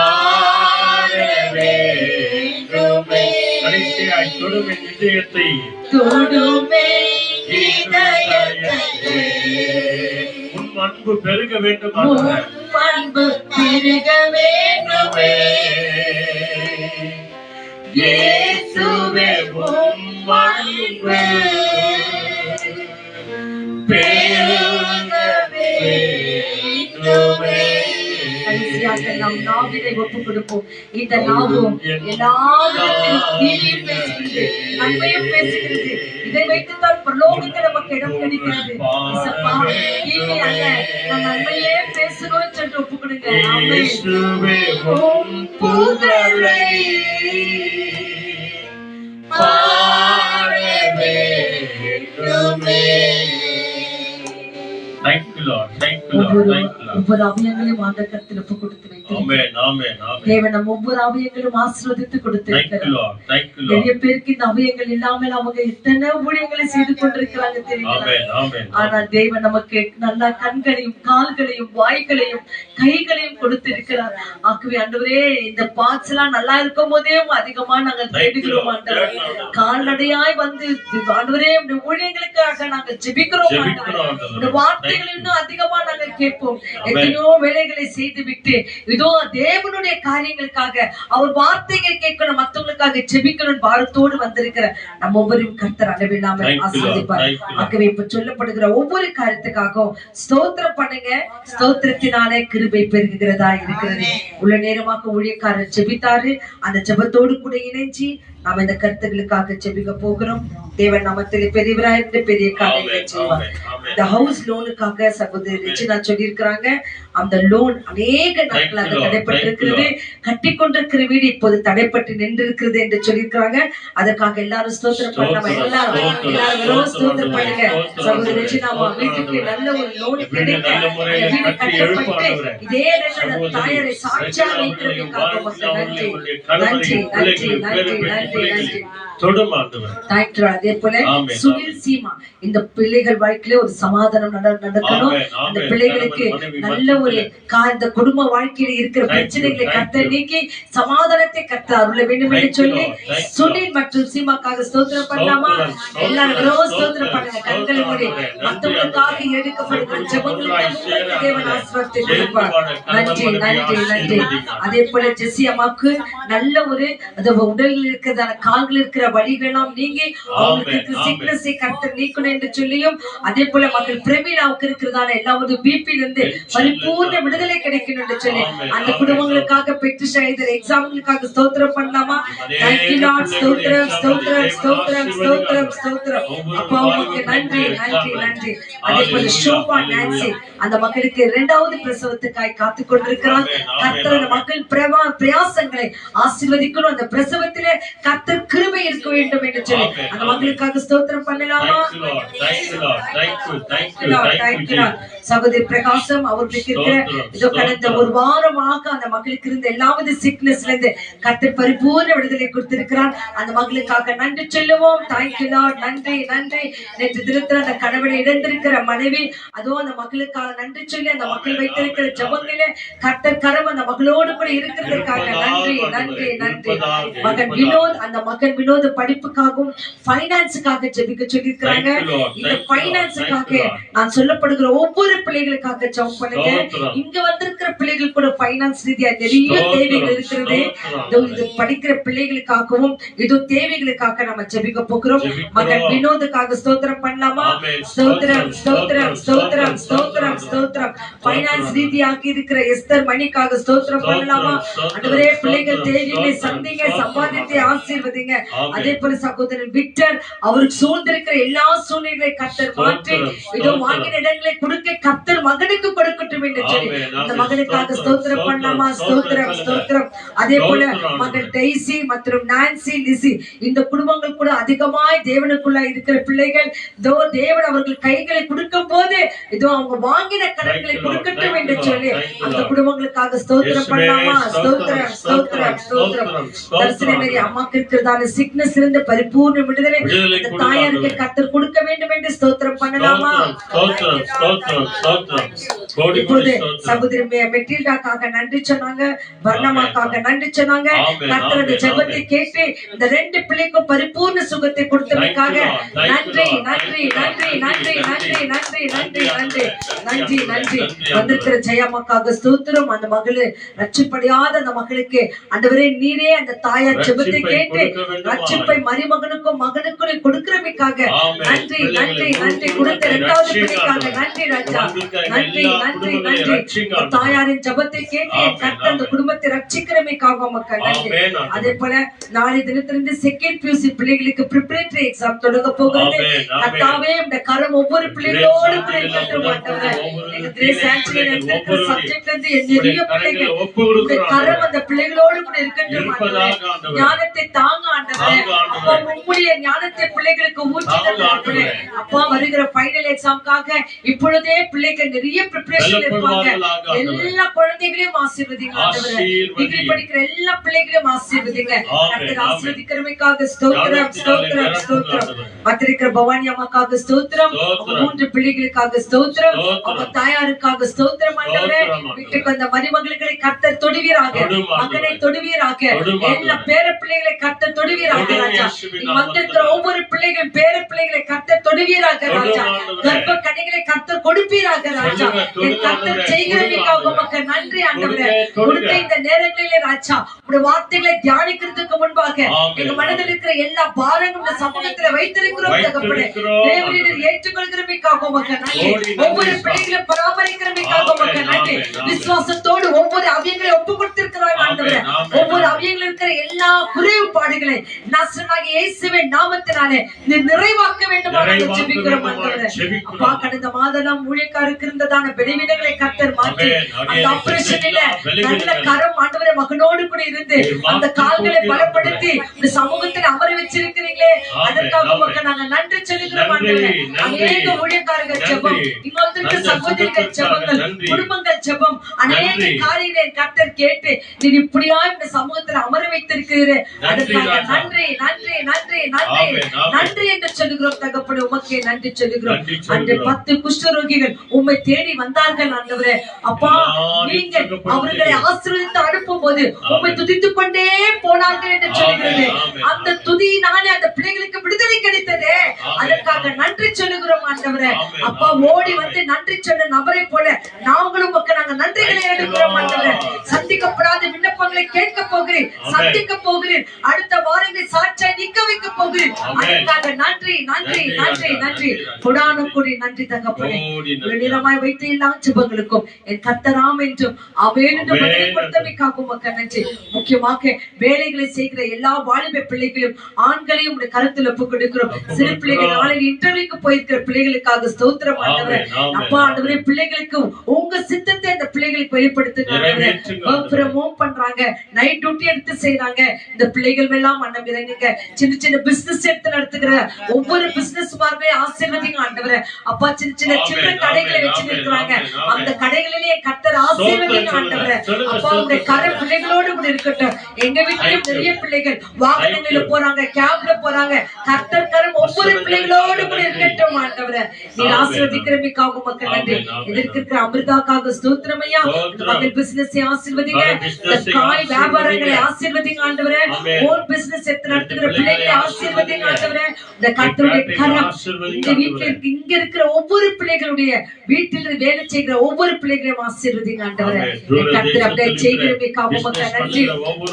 ஆற வேண்டும். கடைசியாய் தொடும் என் இதயத்தை, தொடுமென் இதயத்தையே உன் அன்பு பெருக வேண்டும் உன் ஆண்டவரே. அன்பு பெருக வேண்டுமே இயேசுவே உம் அன்பு பெருக வேண்டுமே. கடைசியாக நம் நாவினை ஒப்புக் கொடுப்போம். இந்த நாவும் எல்லாவற்றிலும் தீமையும் பேசுகிறது, நன்மையும் பேசுகிறது. இதை வைத்துத்தான் பரலோகத்தில் நமக்கு இடம் கிடைக்கிறது. இயேசப்பா, தீமை அல்ல, நான் நன்மையே பேசணும் என்று ஒப்புக் கொடுங்க. ஆமென். இயேசுவே உம் புகழை பாட வேண்டுமே. Thank you, Lord. Thank you, Lord. Thank you, Lord. ஒவ்வொரு அவயங்களையும் ஆண்டவர் கருத்தில் ஒப்புக் கொடுத்து வைத்திருக்கிறார். Amen, amen, amen. தேவன் நம் ஒவ்வொரு அவயங்களும் ஆசீர்வதித்து Thank you, கொடுத்திருக்கிறார். Lord. Thank you, நிறைய Lord. பேருக்கு இந்த அவயங்கள் இல்லாமல் அவங்க எத்தனை ஊழியங்களை செய்து கொண்டிருக்கிறாங்க தெரியுமா? Amen, amen. ஆனால் தேவன் நமக்கு நல்ல கண்களையும் கால்களையும் வாய்களையும் கைகளையும் கொடுத்திருக்கிறார். ஆகவே ஆண்டவரே, இந்த பார்ட்ஸ் எல்லாம் நல்லா இருக்கும் போதே அதிகமா நாங்கள் தேடுகிறோம் ஆண்டவர். கால்நடையாய் வந்து ஆண்டவரே இந்த ஊழியங்களுக்காக நாங்கள் ஜெபிக்கிறோம் ஆண்டவர். இந்த வார்த்தைகள் இன்னும் அதிகமா நாங்கள் கேட்போம். எத்தனையோ வேலைகளை செய்து விட்டு இதோ தேவனுடைய காரியங்களுக்காக அவர் வார்த்தைகள் கேட்கணும், மற்றவங்களுக்காக ஜெபிக்கணும் பாரத்தோடு வந்திருக்கிற நம்ம ஒவ்வொருவரும் கர்த்தர் அளவில்லாமல் ஆசீர்வதிப்பார். ஆகவே இப்ப சொல்லப்படுகிற ஒவ்வொரு காரியத்துக்காகவும் ஸ்தோத்திரம் பண்ணுங்க. ஸ்தோத்திரத்தினாலே கிருபை பெருகுகிறதா இருக்கிறது. உள்ள நேரமாக ஊழியக்காரர் ஜெபித்தாரு. அந்த ஜெபத்தோடு கூட இணைஞ்சி நாம் இந்த கருத்துகளுக்காக ஜெபிக்க போகிறோம். தேவன் நாமத்தில் பெரியவராயிருந்து பெரிய காரியங்களை செய்வார். இந்த ஹவுஸ் லோனுக்காக சகோதரி ரிச்சினா சொல்லியிருக்கிறாங்க. அந்த லோன் அநேக நாட்களாக தடைப்பட்டிருக்கிறது. கட்டி கொண்டிருக்கிற வீடு இப்போது தடைப்பட்டு நின்றிருக்கிறது என்று சொல்லியிருக்கிறாங்க. அதற்காக எல்லாரும் ஸ்தோத்திரம் பண்ணாம எல்லாரும் ஸ்தோத்திரம் பண்ணுங்க. சகோதரி ரிச்சினா வீட்டுக்கு நல்ல ஒரு லோன் கிடைக்க, வீடு கட்டப்பட்டு இதே நேரத்தில் தாயாரை சாட்சியாக வைக்கிறதுக்காக மக்கள் நன்றி நன்றி நன்றி நன்றி நன்றி நன்றி. அதே போல சுனில் சீமா, இந்த பிள்ளைகள் வாழ்க்கையில ஒரு சமாதானம் நடக்கணும். அந்த பிள்ளைகளுக்கு நல்ல ஒரு இந்த குடும்ப வாழ்க்கையில இருக்கிற பிரச்சனைகளை கர்த்தர் நீக்கி சமாதானத்தை கர்த்தர் அருள வேண்டும் என்று சொல்லி சுனில் மற்றும் சீமாக்காக ஸ்தோத்திரம் பண்ணலாமா? எல்லாரும் ஸ்தோத்திரம் பண்ணுங்க. கண்களை மூடி மற்றவங்களுக்காக எடுக்கப்படுகிற ஜெபங்களுக்கு தேவன் ஆசீர்வாதத்தை கொடுப்பார். நன்றி நன்றி நன்றி. அதே போல ஜெசி அம்மாக்கு நல்ல ஒரு உடலில் இருக்கிறதான கால்கள் இருக்கிற வழிகளெல்லாம் நீங்கி அவங்களுக்கு சிக்னஸை கர்த்தர் நீக்கணும் என்று சொல்லியும், அதே போல மக்கள் பிரமீளாவுக்கு இருக்கிறதான எல்லாவது பிபில இருந்து பரிபூர்ண விடுதலை கிடைக்கணும் என்று சொல்லி அந்த குடும்பங்களுக்காக பெற்று எழுதுற எக்ஸாம்களுக்காக ஸ்தோத்திரம் பண்ணலாமா? Thank you Lord. ஸ்தோத்திரம் ஸ்தோத்திரம் ஸ்தோத்திரம் ஸ்தோத்திரம் ஸ்தோத்திரம். அப்பா உங்களுக்கு நன்றி நன்றி நன்றி. அதே போல ஷோபா நான்சி அந்த மக்களுக்கு இரண்டாவது பிரசவத்துக்காய் காத்து கொண்டிருக்கிறார். கர்த்தர் அந்த மக்கள் பிரயாசங்களை ஆசீர்வதிக்கணும். அந்த பிரசவத்திலே கர்த்தர் கிருபை இருக்க வேண்டும் என்று சொல்லி அந்த மக்களுக்காக ஸ்தோத்திரம் பண்ணலாமா? சகோதரி பிரகாசம் அவர்களுக்கு இருக்கிற இதோ கடந்த ஒரு வாரமாக அந்த மக்களுக்கு இருந்த எல்லாவது சிக்னஸ்ல இருந்து கர்த்தர் பரிபூர்ண விடுதலை கொடுத்திருக்கிறார். அந்த மக்களுக்காக நன்றி சொல்லுவோம். Thank you Lord. நன்றி நன்றி. நேற்று தினத்தில் அந்த கணவனை இழந்திருக்கிற மனைவி அதுவும் அந்த மக்களுக்காக நன்றி சொல்லி அந்த மக்கள் வைத்திருக்கிற ஜபங்களிலே கர்த்தர் கரம் அந்த மகளோடு கூட இருக்கிறதுக்காக நன்றி நன்றி நன்றி. மகன் வினோத், அந்த மகன் வினோத் படிப்புக்காகவும் பைனான்ஸுக்காக ஜெபிக்க சொல்லியிருக்கிறாங்க. இந்த பைனான்ஸுக்காக நான் சொல்லப்படுகிற ஒவ்வொரு பிள்ளைகளுக்காக ஜெபம் பண்ணுங்க. இங்க வந்திருக்கிற பிள்ளைகள் கூட பைனான்ஸ் ரீதியா நிறைய தேவைகள் இருக்கிறது. இது படிக்கிற பிள்ளைகளுக்காகவும் இது தேவைகளுக்காக நம்ம ஜெபிக்க போகிறோம். மகன் வினோதுக்காக ஸ்தோத்திரம் பண்ணலாமா? ஸ்தோத்திரம் ஸ்தோத்திரம் ஸ்தோத்திரம் ஸ்தோத்திரம் ஸ்தோத்திரம். பைனான்ஸ் ரீதியாக இருக்கிற எஸ்தர் மணிக்காக ஸ்தோத்திரம் பண்ணலாமா? அதுவரே பிள்ளைகள் தேவைகளை சந்திங்க, சம்பாதித்தை ஆசீர்வதிங்க. அதே போல சகோதரன் விக்டர் அவருக்கு சூழ்ந்திருக்கிற எல்லா சூழ்நிலை கர்த்தர் மாற்றி இதோ வாங்கின இடங்களை கொடுக்க கர்த்தர் மகனுக்கு கொடுக்கட்டும் என்று சொல்லி அந்த மகனுக்காக ஸ்தோத்திரம் பண்ணலாமா? ஸ்தோத்திரம் ஸ்தோத்திரம். அதே போல மகன் டெய்சி மற்றும் நான்சி லிசி இந்த குடும்பங்கள் கூட அதிகமாய் தேவனுக்குள்ள இருக்கிற பிள்ளைகள் இதோ தேவன் அவர்கள் கைகளை கொடுக்கும் போது இதோ அவங்க வாங்கின கடன்களை கொடுக்கட்டும் என்று சொல்லி அந்த குடும்பங்களுக்காக ஸ்தோத்திரம் பண்ணலாமா? ஸ்தோத்திரம் ஸ்தோத்திரம் ஸ்தோத்திரம். தரிசனமேரி அம்மாக்கு பட்டிருக்கிறதான சிக்னஸ் இருந்து பரிபூர்ண விடுதலை விடுதலை அந்த கொடுங்க தாயாருக்கு ஆண்டவரே. கர்த்தர் கொடுக்க வேண்டும் என்று ஸ்தோத்திரம் பண்ணலாமா? ஸ்தோத்திரம், ஸ்தோத்திரம், ஸ்தோத்திரம். கோடி இப்போது கோடி ஸ்தோத்திரம். சகோதரி மெட்டில்டாக்காக நன்றி சொன்னாங்க, வர்ணமாக்காக நன்றி சொன்னாங்க. ஆமென், கர்த்தர் அந்த ஆமென், ஜெபத்தை கேட்டு இந்த 2 பிள்ளைக்கும் பரிபூர்ண சுகத்தை கொடுத்ததற்காக Thank you, Lord. நன்றி Thank you, நன்றி Lord. நன்றி நன்றி நன்றி நன்றி நன்றி நன்றி நன்றி நன்றி. நன்றி, வந்திருக்கிற ஜெயம்மாக்காக ஸ்தோத்திரம். அந்த மகளு ரட்சிப்படையாத அந்த மகளுக்கு ஆண்டவரே நீரே அந்த தாயார் ஜெபத்தை கேட்டு ரட்சிப்பை மருமகனுக்கும் மகனுக்கும் கொடுக்கிறமைக்காக ஆமென். நன்றி நன்றி நன்றி. கொடுத்த 2வது பிள்ளைக்காக நன்றி ராஜா, நன்றி நன்றி நன்றி. தாயாரின் ஜெபத்தை கேட்டு என் கர்த்தர் அந்த குடும்பத்தை ரட்சிக்கிறமைக்காக மக்கள் நன்றி. ஆமென், ஆமென். அதே போல நாளை தினத்திலிருந்து செகண்ட் பியூசி பிள்ளைகளுக்கு ப்ரிப்பரேட்டரி எக்ஸாம் தொடங்க போகிறது. ஆமென், ஆமென். கர்த்தாவே இந்த கரம் ஒவ்வொரு பிள்ளைகளோடு கூட இருக்கட்டும் ஆண்டவரே. எங்க கிரேஸ் ஆன்சர் எடுத்திருக்கிற சப்ஜெக்ட்ல இருந்து நிறைய பிள்ளைகள் உங்களுடைய கரம் அந்த பிள்ளைகளோடு கூட இருக்கட்டும் ஆண்டவரே. ஞானத்தை தாங்க ஆண்டவரே. அப்பா உங்களுடைய ஞானத்தை பிள்ளைகளுக்கு ஊற்றுங்க ஆண்டவரே. அப்பா வருகிற ஃபைனல் எக்ஸாம்காக இப்பொழுதே பிள்ளைகள் நிறைய ப்ரிப்பரேஷன் இருப்பாங்க. எல்லா குழந்தைகளையும் ஆசீர்வதிங்க ஆண்டவரே. டிகிரி படிக்கிற எல்லா பிள்ளைகளையும் ஆசீர்வதிங்க. கர்த்தர் ஆசீர்வதிக்கிறமைக்காக ஸ்தோத்திரம் ஸ்தோத்திரம் ஸ்தோத்திரம். மத்திருக்கிற பவானி அம்மாக்காக ஸ்தோத்திரம். 3 பிள்ளைகளுக்காக ஸ்தோத்திரம். அவங்க தாயாருக்காக ஸ்தோத்திரம் ஆண்டவரே. வீட்டுக்கு வந்த மருமகளை கர்த்தர் தொடுவீராக, மகனை தொடுவீராக, எல்லா பேர பிள்ளைகளை கர்த்தர் தொடுவீராக ராஜா. நீ வந்திருக்கிற ஒவ்வொரு பிள்ளைகள் பேர பிள்ளைகளை கர்த்தர் தொடுவீராக ராஜா. கர்ப்ப கனிகளை கர்த்தர் கொடுப்பீராக ராஜா. என் கர்த்தர் செய்கிறதுக்காக உமக்கு நன்றி ஆண்டவரே. கொடுத்த இந்த நேரங்களிலே ராஜா உடைய வார்த்தைகளை தியானிக்கிறதுக்கு முன்பாக எங்க மனதில் இருக்கிற எல்லா பாரங்களும் இந்த சமூகத்துல வைத்திருக்கிறோம் தகப்பனே. தேவரீர் ஏற்றுக்கொள்கிறமைக்காக உமக்கு நன்றி. ஒவ்வொரு பிள்ளைகளும் பராமரிக்கிறமைக்காக உமக்கு நன்றி. விசுவாசத்தோடு ஒவ்வொரு அவயங்களை ஒப்பு கொடுத்திருக்கிறாய் ஆண்டவரே. ஒவ்வொரு அவயங்களும் இருக்கிற எல்லா குறைபாடுகளை நசரேயனாகிய இயேசுவின் நாமத்தினாலே நீ நிறைவாக்க வேண்டும் என்று ஜெபிக்கிறோம் ஆண்டவரே. அப்பா கடந்த மாதம் ஊழியக்காரருக்கு இருந்ததான பலவீனங்களை கர்த்தர் மாற்றி அந்த ஆபரேஷனில நல்ல கரம் ஆண்டவரே மகனோடு கூட இருந்து அந்த கால்களை பலப்படுத்தி இந்த சமூகத்தில் அமர வச்சிருக்கிறீங்களே அதற்காக உமக்கு நாங்க நன்றி சொல்லுகிறோம் ஆண்டவரே. அநேக ஊழியக்காரர்கள் ஜெபம், இங்க வந்திருக்க சகோதரிகள் ஜெபங்கள், குடும்பங்கள் ஜெபம், அநேக காரியங்களை கர்த்தர் கேட்டு நீ இப்படியா இந்த சமூகத்தில் அமர வைத்திருக்கிறீரே அதற்காக நன்றி நன்றி நன்றி நன்றி நன்றி என்று சொல்லுகிறோம் தகப்பனே. உமக்கே நன்றி சொல்லுகிறோம். அன்று 10 குஷ்டரோகிகள் உம்மை தேடி வந்தார்கள் ஆண்டவரே. அப்பா நீங்கள் அவர்களை ஆசீர்வதித்து அனுப்பும் போது உம்மை துதித்துக் கொண்டே போனார்கள் என்று சொல்லுகிறது. அந்த துதியினாலே அந்த பிள்ளைகளுக்கு விடுதலை கிடைத்ததே அதற்காக நன்றி சொல்லுகிறோம் ஆண்டவரே. அப்பா ஓடி வந்து நன்றி சொன்ன நபரை போல நாங்களும் நாங்க நன்றிகளை எடுக்கிறோம் ஆண்டவரே. சந்திக்கப்படாத விண்ணப்பங்களை கேட்க போகிறேன், சந்திக்க போகிறேன், அடுத்த வாரங்கள் சாட்சியை நிக்க வைக்க போகிறேன். அதற்காக நன்றி நன்றி நன்றி நன்றி கொடான கொடி நன்றி தகப்பனே. நிறமாய் வைத்த எல்லா ஜெபங்களுக்கும் என் கர்த்தராம் என்றும் ஆமென் என்று பதில் கொடுத்தமைக்காக உமக்கு நன்றி. முக்கியமாக வேலைகளை செய்கிற எல்லா வாலிப பிள்ளைகளையும் ஆண்களையும் உடைய கருத்தில் ஒப்புக் கொடுக்கிறோம். சிறு பிள்ளைகள் நாளைக்கு இன்டர்வியூக்கு போயிருக்கிற பிள்ளைகளுக்காக ஸ்தோத்திரம் ஆண்டவரே. அப்பா ஆண்டவரே பிள்ளைகளுக்கு உங்க சித்தத்தை அந்த பிள்ளைகளுக்கு வெளிப்படுத்துங்க. பண்றாங்க, நைட் டியூட்டி எடுத்து செய்யறாங்க. இந்த பிள்ளைகள் எல்லாம் அண்ணன் இறங்குங்க. சின்ன சின்ன பிசினஸ் எடுத்து நடத்துகிற ஒவ்வொரு பிசினஸ் மார்களையும் ஆசீர்வதிங்க ஆண்டவரே. அப்பா சின்ன சின்ன சின்ன கடைகளை வச்சிருக்கிறாங்க, அந்த கடைகளிலே கர்த்தர் ஆசீர்வதிங்க ஆண்டவரே. அப்பா உங்களுடைய கரை பிள்ளைகளோடு கூட இருக்கட்டும். எங்க வீட்டிலும் நிறைய பிள்ளைகள் வாகனங்கள்ல போறாங்க, கேப்ல போறாங்க. கர்த்தர் கரம் ஒவ்வொரு பிள்ளைகளோடு கூட இருக்கட்டும் ஆண்டவரே. நீர் ஆசீர்வதிக்கிறமைக்காக உமக்கு நன்றி. இதற்கு இருக்கிற அமிர்தாக்காக ஸ்தோத்திரம் ஐயா. இந்த மகள் பிசினஸ் ஆசீர்வதிங்க, இந்த காய் வியாபாரங்களை ஆசீர்வதிங்க ஆண்டவரே. ஓன் பிசினஸ் எடுத்து நடத்துகிற பிள்ளைகளை ஆசீர்வதிங்க ஆண்டவரே. இந்த கர்த்தருடைய கரம் இந்த வீட்டுல இருக்கு, இங்க இருக்கிற ஒவ்வொரு பிள்ளைகளுடைய வீட்டில் வேலை செய்கிற ஒவ்வொரு பிள்ளைகளையும் ஆசீர்வதிங்க ஆண்டவரே. கர்த்தர் அப்படியே செய்கிறமைக்காக உமக்கு நன்றி.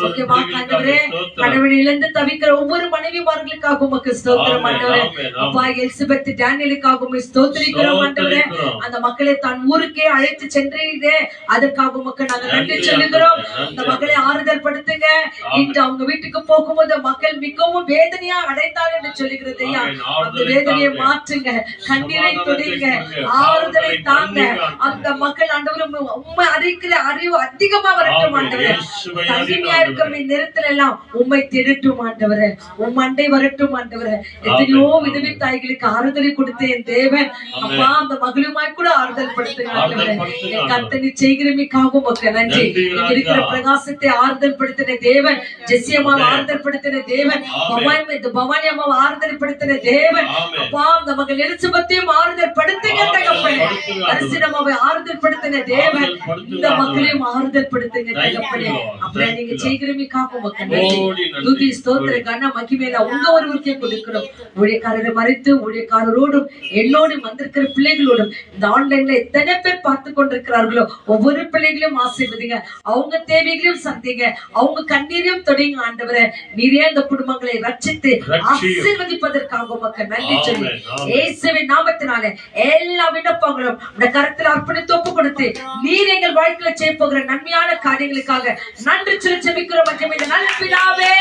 முக்கியமாக ஆண்டவரே கணவன் இழந்து தவிக்கிற ஒவ்வொரு மனைவிமார்களுக்காக உமக்கு ஸ்தோத்திரம் ஆண்டவரே. அப்பா எலிசபெத் டேனியலுக்காக உம்மை ஸ்தோத்திரிக்கிறோம் ஆண்டவரே. அந்த மக்களை தான் ஊருக்கே அழைத்து சென்றீரே அதற்காக உமக்கு நாங்க நன்றி சொல்லுகிறோம். அந்த மக்களை ஆறுதல் படுத்துங்க. இன்று அவங்க வீட்டுக்கு போகும்போது மக்கள் மிகவும் வேதனையா அடைந்தார் என்று சொல்லுகிறது ஐயா. அந்த வேதனையை மாற்றுங்க, கண்ணீரை துடைங்க, ஆறுதலை தாங்க. அந்த மக்கள் ஆண்டவரே உண்மை அறிக்கிற அறிவு அதிகமா வரட்டும் ஆண்டவரே. தனிமையா இருக்கிற நேரத்துல எல்லாம் உண்மை திருட்டும் ஆண்டவரே, உம் அண்டை வரட்டும் ஆண்டவரே. எத்தனையோ விதவி தாய்களுக்கு ஆறுதலை கொடுத்த என் தேவன் அப்பா அந்த மகளுமாய் கூட ஆறுதல் படுத்துங்க ஆண்டவரே. என் கர்த்தனை செய்கிறமைக்காக உமக்கு நன்றி. அங்க இருக்கிற பிரகாசத்தை ஆறுதல் படுத்தின தேவன், ஜெசியம்மாவை ஆறுதல் படுத்தின தேவன், பவானி அம்மாவை ஆறுதல் படுத்தின தேவன். அப்பா இந்த மகள் எலிசபெத்தையும் ஆறுதல் படுத்துங்க தகப்பனே. அரிசினம்மாவை ஆறுதல் படுத்தின தேவன், இந்த மக்களையும் ஆறுதல் படுத்துங்க தகப்பனே. அப்படியே நீங்க செய்கிறமைக்காக மக்கள் துதி ஸ்தோத்திர கன மகிமையில உங்க ஒருவருக்கே கொடுக்கிறோம். ஊழியக்காரரை மறைத்து ஊழியக்காரரோடும் என்னோடும் வந்திருக்கிற பிள்ளைகளோடும் இந்த ஆன்லைன்ல எத்தனை பேர் பார்த்து கொண்டிருக்கிறார்களோ ஒவ்வொரு பிள்ளைகளையும் ஆசீர்வதிங்க, அவங்க தேவைகளையும் சந்திங்க, அவங்க கண்ணீரையும் தொடங்க ஆண்டவரே. நீரே அந்த குடும்பங்களை ரட்சித்து ஆசீர்வதிப்பதற்காக மக்கள் நன்றி சொல்லி இயேசுவின் நாமத்தினாலே எல்லா விண்ணப்பங்களும் இந்த கரத்தில் அர்ப்பணித்து ஒப்பு கொடுத்து நீர் எங்கள் வாழ்க்கையில செய்ய போகிற நன்மையான காரியங்களுக்காக நன்றி சொல்லி ஜெபிக்கிறோம் மகிமையில நல்ல பிதாவே.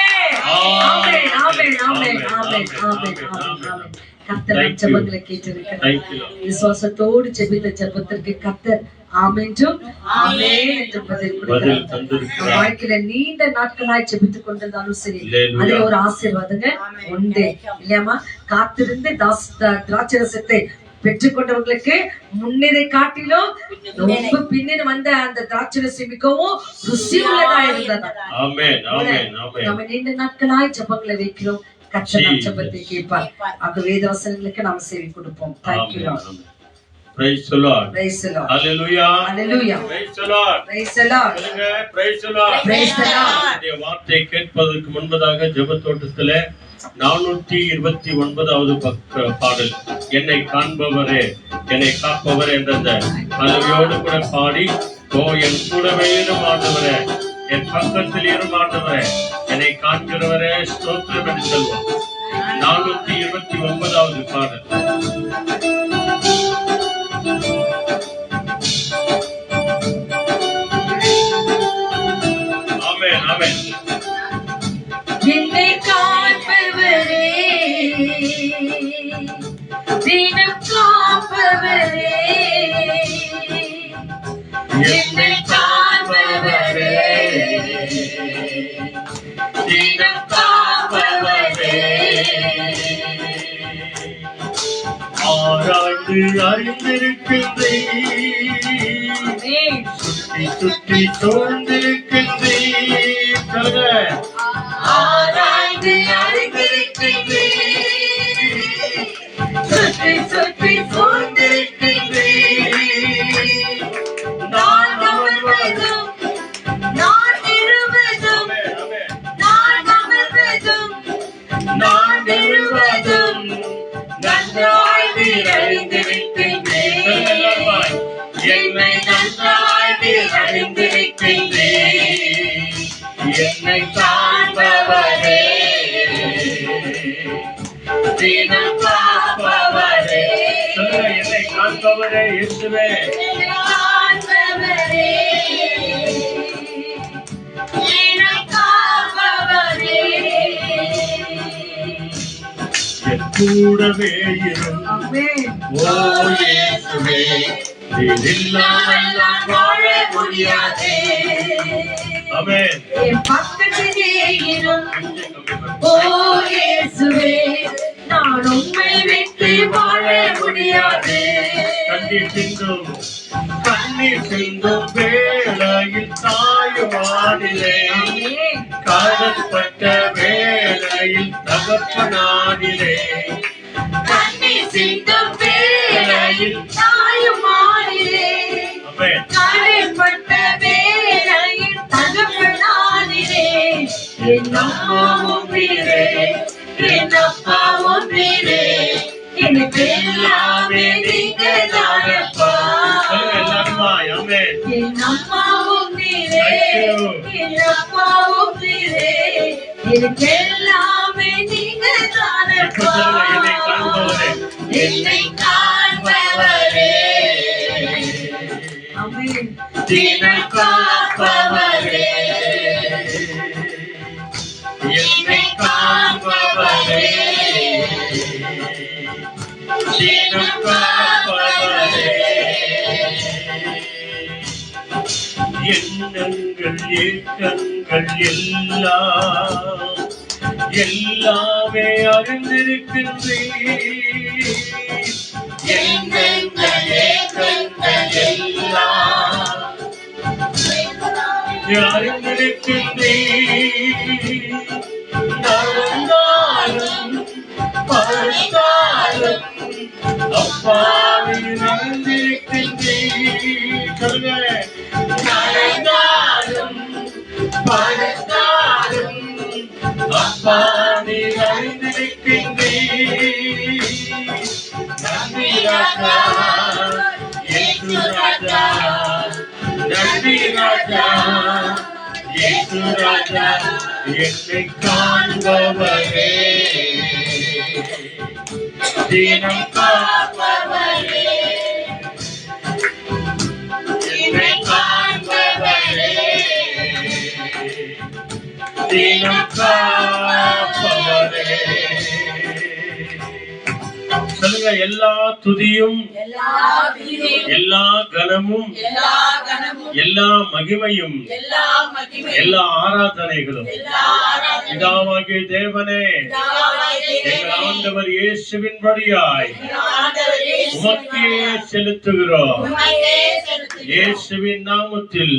ஆமென் ஆமென் ஆமென் ஆமென் ஆமென் ஆமென். கர்த்தர் ஜெபங்களை கேட்டிருக்கிறார். விசுவாசத்தோடு ஜெபித்த ஜெபத்திற்கு கர்த்தர் ஆமென்றும் ஆமென் என்று பதில் கொடுக்கிறார். வாழ்க்கையில நீண்ட நாட்களாய் ஜெபித்துக் கொண்டிருந்தாலும் சரி அதுல ஒரு ஆசீர்வாதங்க உண்டு இல்லையாமா. காத்திருந்து திராட்சரசத்தை பெற்றுக்கொண்டவர்களுக்கு முன்னரை காட்டிலும் ரொம்ப பின்னில் வந்த அந்த திராட்சரசம் மிகவும் ருசி உள்ளதா இருந்தது. நம்ம நீண்ட நாட்களாய் ஜெபங்களை வைக்கிறோம், கர்த்தர் ஜெபத்தை கேட்பார். அந்த வேத வசனங்களுக்கு நாம செவி கொடுப்போம். Thank you Lord. Praise the Lord. Praise the Lord. Hallelujah. Hallelujah. Praise the Lord. Praise the Lord. Praise the Lord. Praise the Lord. இந்த வார்த்தை கேட்பதற்கு முன்பதாக ஜெபத்தோட்டத்திலே 429வது பாடல் என்னை காண்பவரே என்னை காப்பவர் என்ற பல்லவியோடு கூட பாடி என் கூடவே இரும் ஆண்டவரே, என் பக்கத்தில் இரும் ஆண்டவரே, என்னை காண்கிறவரே ஸ்தோத்திரம் என்று சொல்வோம். 429வது பாடல். ஆமென் ஆமென். என்னை காப்பவரே தினம் காப்பவரே, என்னை காப்பவரே தினம் காப்பவரே, ஆராய்ந்து அறிந்திருக்கின்றே, சுற்றி சுற்றி சூழ்ந்திருக்கின்றே, ஆராய்ந்து அறிந்திருக்கின்றே, சுற்றி சுற்றி சூழ்ந்திருக்கின்றே, நான் அமர்வதும் நான் நிறுவதும் நான் அமர்வதும் நான் நிறுவதும் நன்றாய் அறிந்திருக்கின்றே, என்னை நன்றாய் அறிந்திருக்கின்றே, என்னை காண்பவரே தினம் காப்பவரே, என்னை காண்பவரே இயேசுவே, என்னை காண்பவரே என்னை காப்பவரே, என் கூடவே இரும் ஓ இயேசுவே, நீர் இல்லாமல் நான் வாழ முடியாதே. ஆமென். என் பக்கத்திலே இரும் ஓ இயேசுவே, நான் உம்மை விட்டு வாழ முடியாது. கண்ணீர் சிந்தும் வேளையில் தாயுமானிலே, காணப்பட்ட வேளையில் தகப்பனானிலே, கண்ணீர் சிந்தும் வேளையில் தாயுமானிலே, காணப்பட்ட வேளையில் தகப்பனானிலே, என் அம்மாவும் நீரே என் அப்பாவும் நீரே, எனக்கு எல்லாமே நீங்க தானப்பா. என் அம்மாவும் நீரே என் அப்பாவும் நீரே, எனக்கு எல்லாமே நீங்க தானப்பா. என்னை காண்பவரே ஆமென் தினம் காப்பவரே, என்னை காண்பவரே தினம் காப்பவரே, எண்ணங்கள் ஏக்கங்கள் எல்லாமே அறிந்திருக்கின்றே, எண்ணங்கள் ஏக்கங்கள் நடந்தாலும் படுத்தாலும் அப்பா நீர் அறிந்திருக்கின்றீர். சொல்லுங்க. நடந்தாலும் படுத்தாலும் அப்பா நீர் அறிந்திருக்கின்றீர். நன்றி ராஜா, இயேசு ராஜா, நன்றி ராஜா, இயேசு ராஜா, என்னை காண்பவரே, தினம் காப்பவரே, என்னை காண்பவரே, தினம் காப்பவரே. சொல்லுங்க. எல்லா துதியும், எல்லா கனமும், எல்லா மகிமையும், எல்லா ஆராதனைகளும் பிதாவாகிய தேவனே, எங்கள் ஆண்டவர் இயேசுவின் வழியாய் உமக்கே செலுத்துகிறோம். இயேசுவின் நாமத்தில்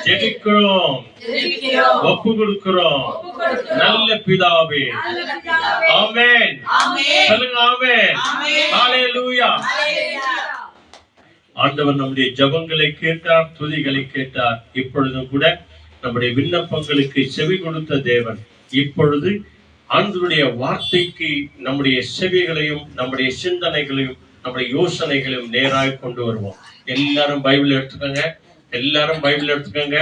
ஜெபிக்கிறோம், ஒப்பு கொடுக்கிறோம். நல்ல பிதாவே. ஆமென். சொல்லுங்க. ஆமென். ஹல்லேலூயா. ஆண்டவர் நம்முடைய ஜெபங்களை கேட்டார், துதிகளை கேட்டார். இப்பொழுதும் கூட நம்முடைய விண்ணப்பங்களுக்கு செவி கொடுத்த தேவன் இப்பொழுது ஆண்டவருடைய வார்த்தைக்கு நம்முடைய செவிகளையும் நம்முடைய சிந்தனைகளையும் நம்முடைய யோசனைகளையும் நேராக கொண்டு வருவோம். எல்லாரும் பைபிள் எடுத்துக்கோங்க. எல்லாரும் பைபிள் எடுத்துக்கோங்க.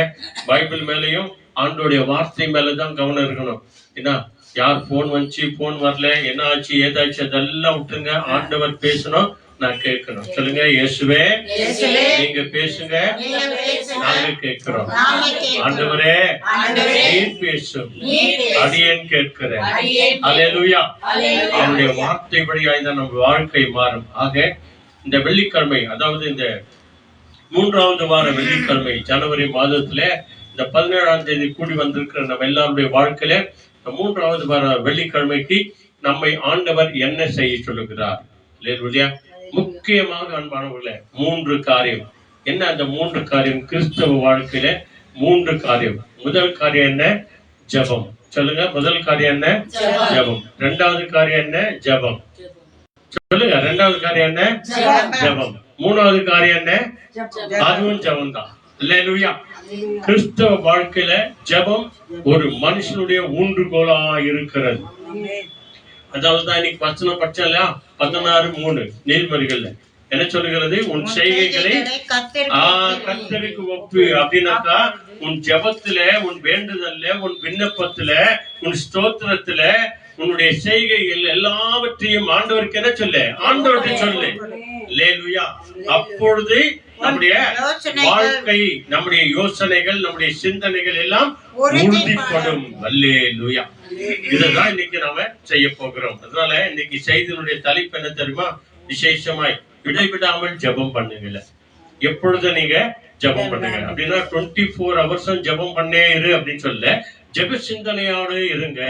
பைபிள் மேலையும் ஆண்டோடைய வார்த்தை மேலதான் கவனம் இருக்கணும். ஏன்னா யார் போன் வந்துச்சு, போன் வரல, என்ன ஆச்சு, ஏதாச்சு, அதெல்லாம் விட்டுங்க. ஆண்டவர் பேசணும், நான் கேட்கணும். சொல்லுங்க. இயேசுவே, நீங்க பேசுங்க, நாங்க கேட்கிறோம். ஆண்டவரே, நீர் பேசும், அடியேன் கேட்கிறேன். அல்லேலூயா. அவருடைய வார்த்தை வழியாய் தான் நம்ம வாழ்க்கை மாறும். ஆக இந்த வெள்ளிக்கிழமை, அதாவது இந்த 3வது வார வெள்ளிக்கிழமை ஜனவரி மாதத்துல இந்த 17ஆம் தேதி கூடி வந்திருக்கிற நம்ம எல்லாருடைய வாழ்க்கையில 3வது வார வெள்ளிக்கிழமைக்கு நம்மை ஆண்டவர் என்ன செய்ய சொல்லுகிறார்? இல்லையா? முக்கியமாக அன்பானவர்களே 3 காரியம். என்ன அந்த 3 காரியம்? கிறிஸ்தவ வாழ்க்கையில 3 காரியம். முதல் காரியம் என்ன? ஜெபம். சொல்லுங்க. முதல் காரியம் என்ன? ஜெபம். 2வது காரியம் என்ன? ஜெபம். சொல்லுங்க. 2வது காரியம் என்ன? ஜெபம். 3வது காரியம் என்ன? அதுவும் ஜெபம் தான். அல்லேலூயா. கிறிஸ்தவ வாழ்க்கையில ஜெபம் ஒரு மனுஷனுடைய ஊன்றுகோலா இருக்கிறது. அதாவதுதான் இன்னைக்கு வசனம் படிச்சால 16:3 நீதிமொழிகள்ல என்ன சொல்லுகிறது? உன் செய்கைகளை கர்த்தருக்கு ஒப்பு. அப்படின்னாக்கா உன் ஜெபத்துல, உன் வேண்டுதல்ல, உன் விண்ணப்பத்துல, உன் ஸ்தோத்திரத்துல, உன்னுடைய செய்கைகள் எல்லாவற்றையும் ஆண்டவருக்கு என்ன சொல்லு? ஆண்டவருக்கு சொல்லு. அல்லேலூயா. அப்பொழுது நம்முடைய வாழ்க்கை, நம்முடைய யோசனைகள், நம்முடைய சிந்தனைகள் எல்லாம் உறுதிப்படும். அல்லேலூயா. இதுதான் இன்னைக்கு நாம செய்ய போகிறோம். அதனால இன்னைக்கு செய்தியினுடைய தலைப்பு என்ன தெரியுமா? விசேஷமாய் இடைவிடாமல் ஜெபம் பண்ணுங்கல. எப்பொழுது நீங்க ஜெபம் பண்ணுங்க அப்படின்னா 24 hours ஜெபம் பண்ணே இரு அப்படின்னு சொல்ல, ஜெப சிந்தனையோடு இருங்க.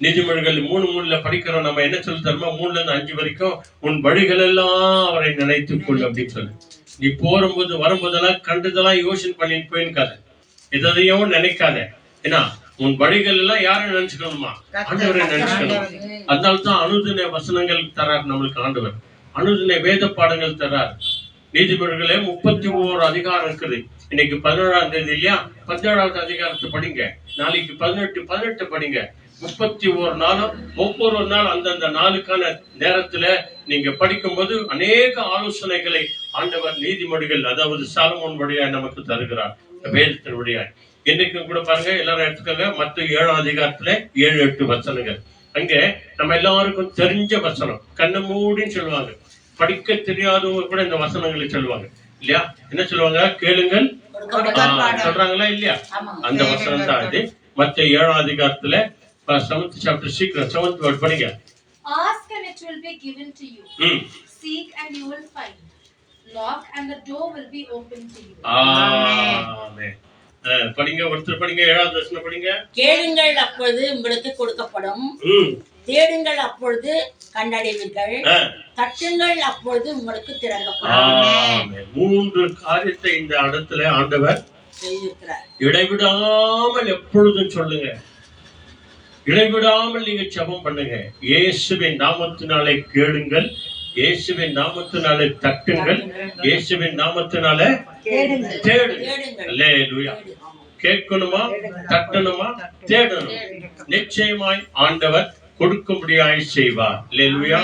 நீதிமொழிகள் 3:3 படிக்கிறோம். நம்ம என்ன சொல்லி தருமா? 3ல இருந்து 5 வரைக்கும் உன் வழிகள் எல்லாம் அவரை நினைத்துக் கொள் அப்படின்னு சொல்லு. நீ போகும்போது வரும்போதெல்லாம் கண்டதெல்லாம் யோசனை பண்ணிட்டு போயிருக்காத, எதையும் நினைக்காத. ஏன்னா உன் வழிகள் எல்லாம் யாரும் நினைச்சுக்கணுமா? ஆண்டவரை நினைச்சுக்கணும். அதனால்தான் அனுதின வசனங்கள் தரார் நம்மளுக்கு ஆண்டவர். அனுதின வேத பாடங்கள் தரார். நீதிமொழிகளே 31 அதிகாரம் இருக்குது. இன்னைக்கு 17ஆம் தேதி இல்லையா? 17வது அதிகாரத்தை படிங்க. நாளைக்கு 18 படிங்க. 31 நாளும் ஒவ்வொரு நாள் அந்தந்த நாளுக்கான நேரத்துல நீங்க படிக்கும்போது அநேக ஆலோசனைகளை ஆண்டவர் நீதிமொழிகள், அதாவது சாலமோன் வழியாய் நமக்கு தருகிறார். வேதத்தின் வழியாய் இன்னைக்கும் கூட பாருங்க. எல்லாரும் எடுத்துக்கோங்க. மத்தேயு 7ஆம் அதிகாரத்துல 7-8 வசனங்கள். அங்க நம்ம எல்லாருக்கும் தெரிஞ்ச வசனம். கண்ண மூடின்னு சொல்லுவாங்க. படிக்க தெரியாதவங்க கூட இந்த வசனங்களை சொல்லுவாங்க இல்லையா? என்ன சொல்லுவாங்க? கேளுங்கள் சொல்றாங்களா இல்லையா? அந்த வசனம் தான் இது. மத்தேயு 7ஆம் அதிகாரத்துல 7th chapter 7th word படிங்க. Ask and it will be given to you. Seek and you will find. Knock and the door will be open to you. ஆமென். படிங்க. ஒருத்தர் படிங்க. 7வது வசனம் படிங்க. கேளுங்கள் அப்பொழுது உங்களுக்கு கொடுக்கப்படும், தேடுங்கள் அப்பொழுது கண்டடைவீர்கள். தட்டுங்கள், அப்பொழுது உங்களுக்கு திறக்கப்படும். ஆமென். 3 காரியத்தை இந்த இடத்துல ஆண்டவர் செய்திருக்கிறார். இடைவிடாமல் எப்பொழுதும் சொல்லுங்க, இடைவிடாமல் நீங்க ஜெபம் பண்ணுங்க. இயேசுவின் நாமத்தினாலே கேளுங்கள், இயேசுவின் நாமத்தினாலே தட்டுங்கள், இயேசுவின் நாமத்தினாலே தேடுங்கள். அல்லேலூயா. கேட்கணுமா, தட்டணுமா, தேடணும். நிச்சயமாய் ஆண்டவர் கொடுக்கும்படியாய் செய்வார். அல்லேலூயா.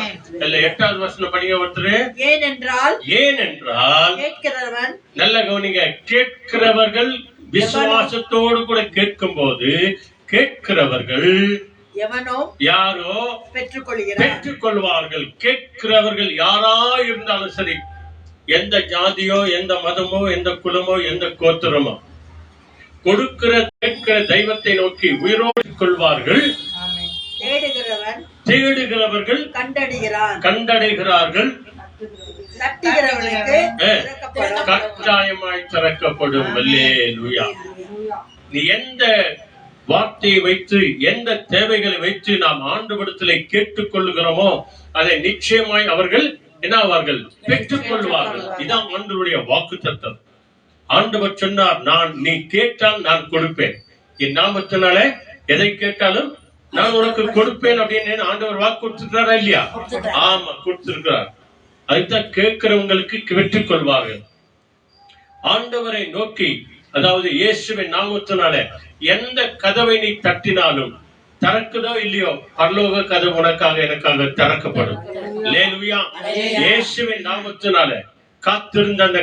8வது வசனம் படிங்க ஒருத்தரு. ஏனென்றால் கேட்கிறவன், நல்ல கவனிங்க, கேட்கிறவர்கள் விசுவாசத்தோடு கூட கேட்கும் போது கேட்கிறவர்கள் எவனோ யாரோ பெற்றுக்கொள்வார்கள். கேட்கிறவர்கள் யாரா இருந்தாலும் சரி, எந்த ஜாதியோ, எந்த மதமோ, எந்த குலமோ, எந்த கோத்திரமோ, கொடுக்கிற கேட்கிற தெய்வத்தை நோக்கி உயிரோடு கொள்வார்கள். தேடுகிறவர்கள் கண்டடைகிறார்கள். கட்டாயமாய் திறக்கப்படும். அல்லேலூயா. நீ எந்த வார்த்தையை வைத்து, எந்த தேவைகளை வைத்து நாம் ஆண்டவரிடத்திலே கேட்டுக் கொள்ளுகிறோமோ அதை நிச்சயமாய் அவர்கள் என்னாவார்கள், பெற்றுக் கொள்வார்கள். இதான் ஆண்டவருடைய வாக்குத்தத்தம். ஆண்டவர் சொன்னார், நீ கேட்டால் நான் கொடுப்பேன், என் நாமத்தினாலே எதை கேட்டாலும் நான் உனக்கு கொடுப்பேன் அப்படின்னு ஆண்டவர் வாக்கு கொடுத்திருக்கிறாரா இல்லையா? ஆமா, கொடுத்திருக்கிறார். அதுதான் கேட்கிறவங்களுக்கு பெற்றுக் கொள்வார்கள். ஆண்டவரை நோக்கி, அதாவது இயேசுவின் நாமத்தினால எந்த கதவை நீ தட்டினாலும், திறக்குதோ இல்லையோ, பரலோக கதவு உனக்காக எனக்காக திறக்கப்படும். அல்லேலூயா. இயேசுவின் நாமத்தினால காத்திருந்த அந்த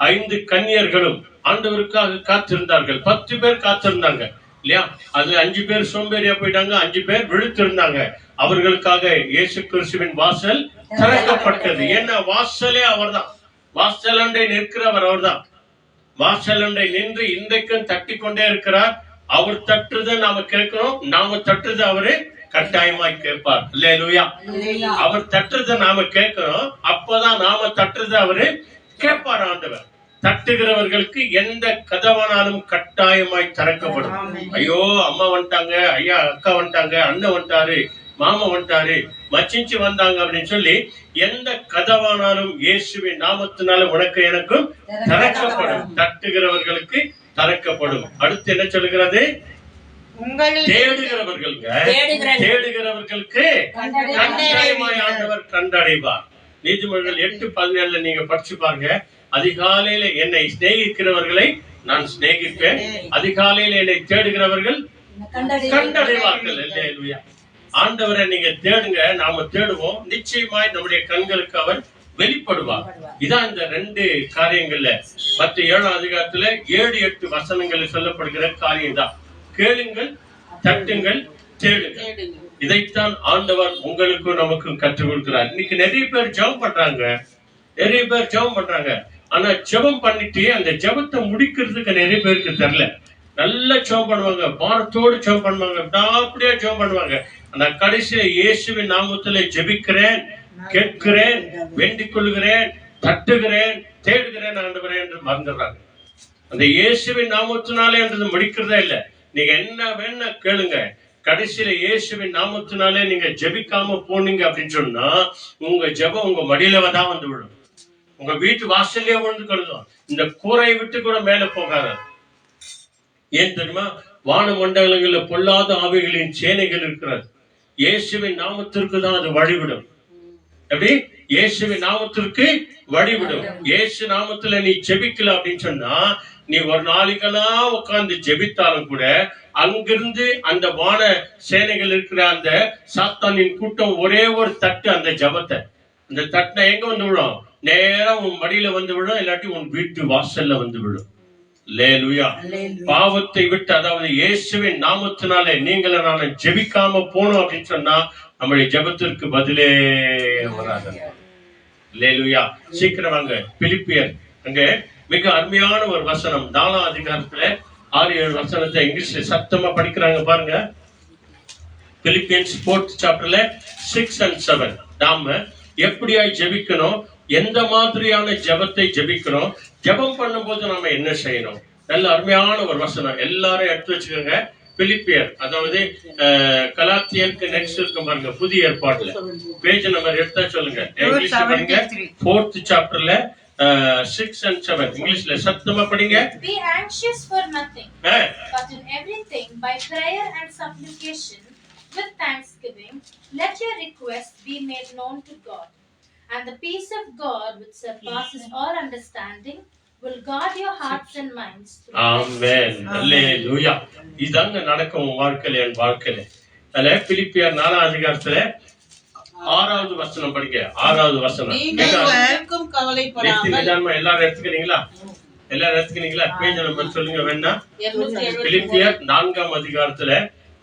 5 கன்னியர்களும் ஆண்டவருக்காக காத்திருந்தார்கள். 10 பேர் காத்திருந்தாங்க இல்லையா? அதுல 5 பேர் சோம்பேறியா போயிட்டாங்க, 5 பேர் விழுத்திருந்தாங்க. அவர்களுக்காக இயேசு கிறிஸ்துவின் வாசல் திறக்கப்பட்டது. ஏன்னா வாசலே அவர்தான், வாசலண்டை நிற்கிறவர் அவர்தான். வாசலண்டை நின்று இன்றைக்கும் தட்டி கொண்டே இருக்கிறார். அவர் தட்டுறத நாம கேட்கிறோம், நாம தட்டுறத அவரு கட்டாயமாய் கேட்பார். அல்லேலூயா. அவர் தட்டுறத நாம கேட்கிறோம், அப்பதான் நாம தட்டுறத அவரு கேட்பார் ஆண்டவர். தட்டுகிறவர்களுக்கு எந்த கதவானாலும் கட்டாயமாய் திறக்கப்படும். ஐயோ, அம்மா வந்துட்டாங்க, ஐயா அக்கா வந்துட்டாங்க, அண்ணன் வந்துட்டாரு, மாமா வந்துட்டாரு, மச்சிஞ்சி வந்தாங்க அப்படின்னு சொல்லி எந்த கதவானாலும் இயேசுவின் நாமத்தினால உனக்கு எனக்கும் திறக்கப்படும். தட்டுகிறவர்களுக்கு திறக்கப்படும். அடுத்து என்ன சொல்லுகிறது? தேடுகிறவர்களுக்கு கட்டாயமாய் ஆண்டவர் கண்டடைவார். நீதிமொழிகள் 8:17 நீங்க படிச்சு பாருங்க. அதிகாலையில என்னை சிநேகிக்கிறவர்களை நான் சிநேகிப்பேன், அதிகாலையில என்னை தேடுகிறவர்கள் கண்டடைவார்கள். அல்லேலூயா. ஆண்டவரை நீங்க தேடுங்க, நாம தேடுவோம், நிச்சயமாய் நம்முடைய கண்களுக்கு அவர் வெளிப்படுவார். இதான் இந்த 2 காரியங்கள்ல மற்ற 7ஆம் அதிகாரத்துல 7-8 வசனங்களில் சொல்லப்படுகிற காரியம் தான். கேளுங்கள், தட்டுங்கள், தேடுங்கள். இதைத்தான் ஆண்டவர் உங்களுக்கும் நமக்கும் கற்றுக் கொடுக்கிறார். இன்னைக்கு நிறைய பேர் ஜெபம் பண்றாங்க, ஆனா ஜெபம் பண்ணிட்டு அந்த ஜெபத்தை முடிக்கிறதுக்கு நிறைய பேருக்கு தெரியல. நல்ல ஜெபம் பண்ணுவாங்க, பாரத்தோடு ஜெபம் பண்ணுவாங்க, அப்படியே ஜெபம் பண்ணுவாங்க. ஆனா கடைசியில இயேசுவின் நாமத்திலே ஜெபிக்கிறேன், கேட்கிறேன், வேண்டிக் கொள்கிறேன், தட்டுகிறேன், தேடுகிறேன் ஆண்டவரே என்று மறந்துடுறாங்க. அந்த இயேசுவின் நாமத்தினாலே என்றது முடிக்கிறதா இல்ல. நீங்க என்ன வேணா கேளுங்க, கடைசியில இயேசுவின் நாமத்தினாலே நீங்க ஜெபிக்காம போனீங்க அப்படின்னு சொன்னா உங்க ஜெபம் உங்க மடியில தான் வந்து விடும், உங்க வீட்டு வாசல்லே விழுந்து கொள்ளும். இந்த கூரை விட்டு கூட மேல போகாது. ஏன் தெரியுமா? வான மண்டலங்கள்ல பொல்லாத ஆவிகளின் சேனைகள் இருக்கிறது. இயேசுவின் நாமத்திற்கு தான் அது வழிவிடும். எப்படி? இயேசுவின் நாமத்திற்கு வழிவிடும். இயேசு நாமத்துல நீ ஜெபிக்கல அப்படின்னு சொன்னா, நீ ஒரு நாளைக்கெல்லாம் உட்கார்ந்து ஜெபித்தாலும் கூட அங்கிருந்து அந்த வான சேனைகள் இருக்கிற அந்த சாத்தானின் கூட்டம் ஒரே ஒரு தட்டு, அந்த ஜபத்தை, அந்த தட்டை எங்க வந்து விடும்? நேரம் உன் மடியில வந்து விடும், இல்லாட்டி உன் வீட்டு வாசல்ல வந்து விடும். அல்லேலூயா. பாவத்தை விட்டு, அதாவது இயேசுவின் நாமத்தினாலே நீங்கள் நான் ஜெபிக்காம போனோம் அப்படின்னு சொன்னா நம்முடைய ஜெபத்திற்கு பதிலே வராது. அல்லேலூயா. சீக்கிரம் வாங்க, பிலிப்பியர் அங்க மிக அருமையான ஒரு வசனம், 4ஆம் அதிகாரத்துல 6-7 வசனத்தை இங்கிலீஷ்ல சத்தமா படிக்கிறாங்க பாருங்க. பிலிப்பியன்ஸ் 4th chapterல 6 and 7 நாம எப்படியாய் ஜெபிக்கணும், எந்த மாதிரியான ஜெபத்தை ஜெபிக்கணும், ஜெபம் பண்ணும்போது நாம என்ன செய்யணும். நல்ல அருமையான ஒரு வசனம், எல்லாரும் எடுத்து வச்சுக்கோங்க. பிலிப்பியர், அதாவது கலாத்தியருக்கு நெக்ஸ்ட் இருக்கும் பாருங்க புதிய ஏற்பாட்டுல. பேஜ் நம்பர் எடுத்தா சொல்லுங்க. இங்கிலீஷ்ல பாருங்க 4th சாப்டர்ல 6 and 7. இங்கிலீஷ்ல சத்தமா படிங்க. Be anxious for nothing, but in everything by prayer and supplication with thanksgiving let your requests be made known to God, and the peace of God which surpasses all understanding will guard your hearts and minds through Christ Jesus. ஆமென். அல்லேலூயா. இதாங்க நடக்கும் உன் வாழ்க்கையில, என் வாழ்க்கையில. அதுல பிலிப்பியர் 4ஆம் அதிகாரத்துல 6வது வசனம் படிங்க. 6வது வசனம். எல்லாரும் எடுத்துக்கிறீங்களா? எல்லாரும் எடுத்துக்கிறீங்களா? பேஜ் நம்பர் சொல்லுங்க வேணா. பிலிப்பியர் 4ஆம் அதிகாரத்துல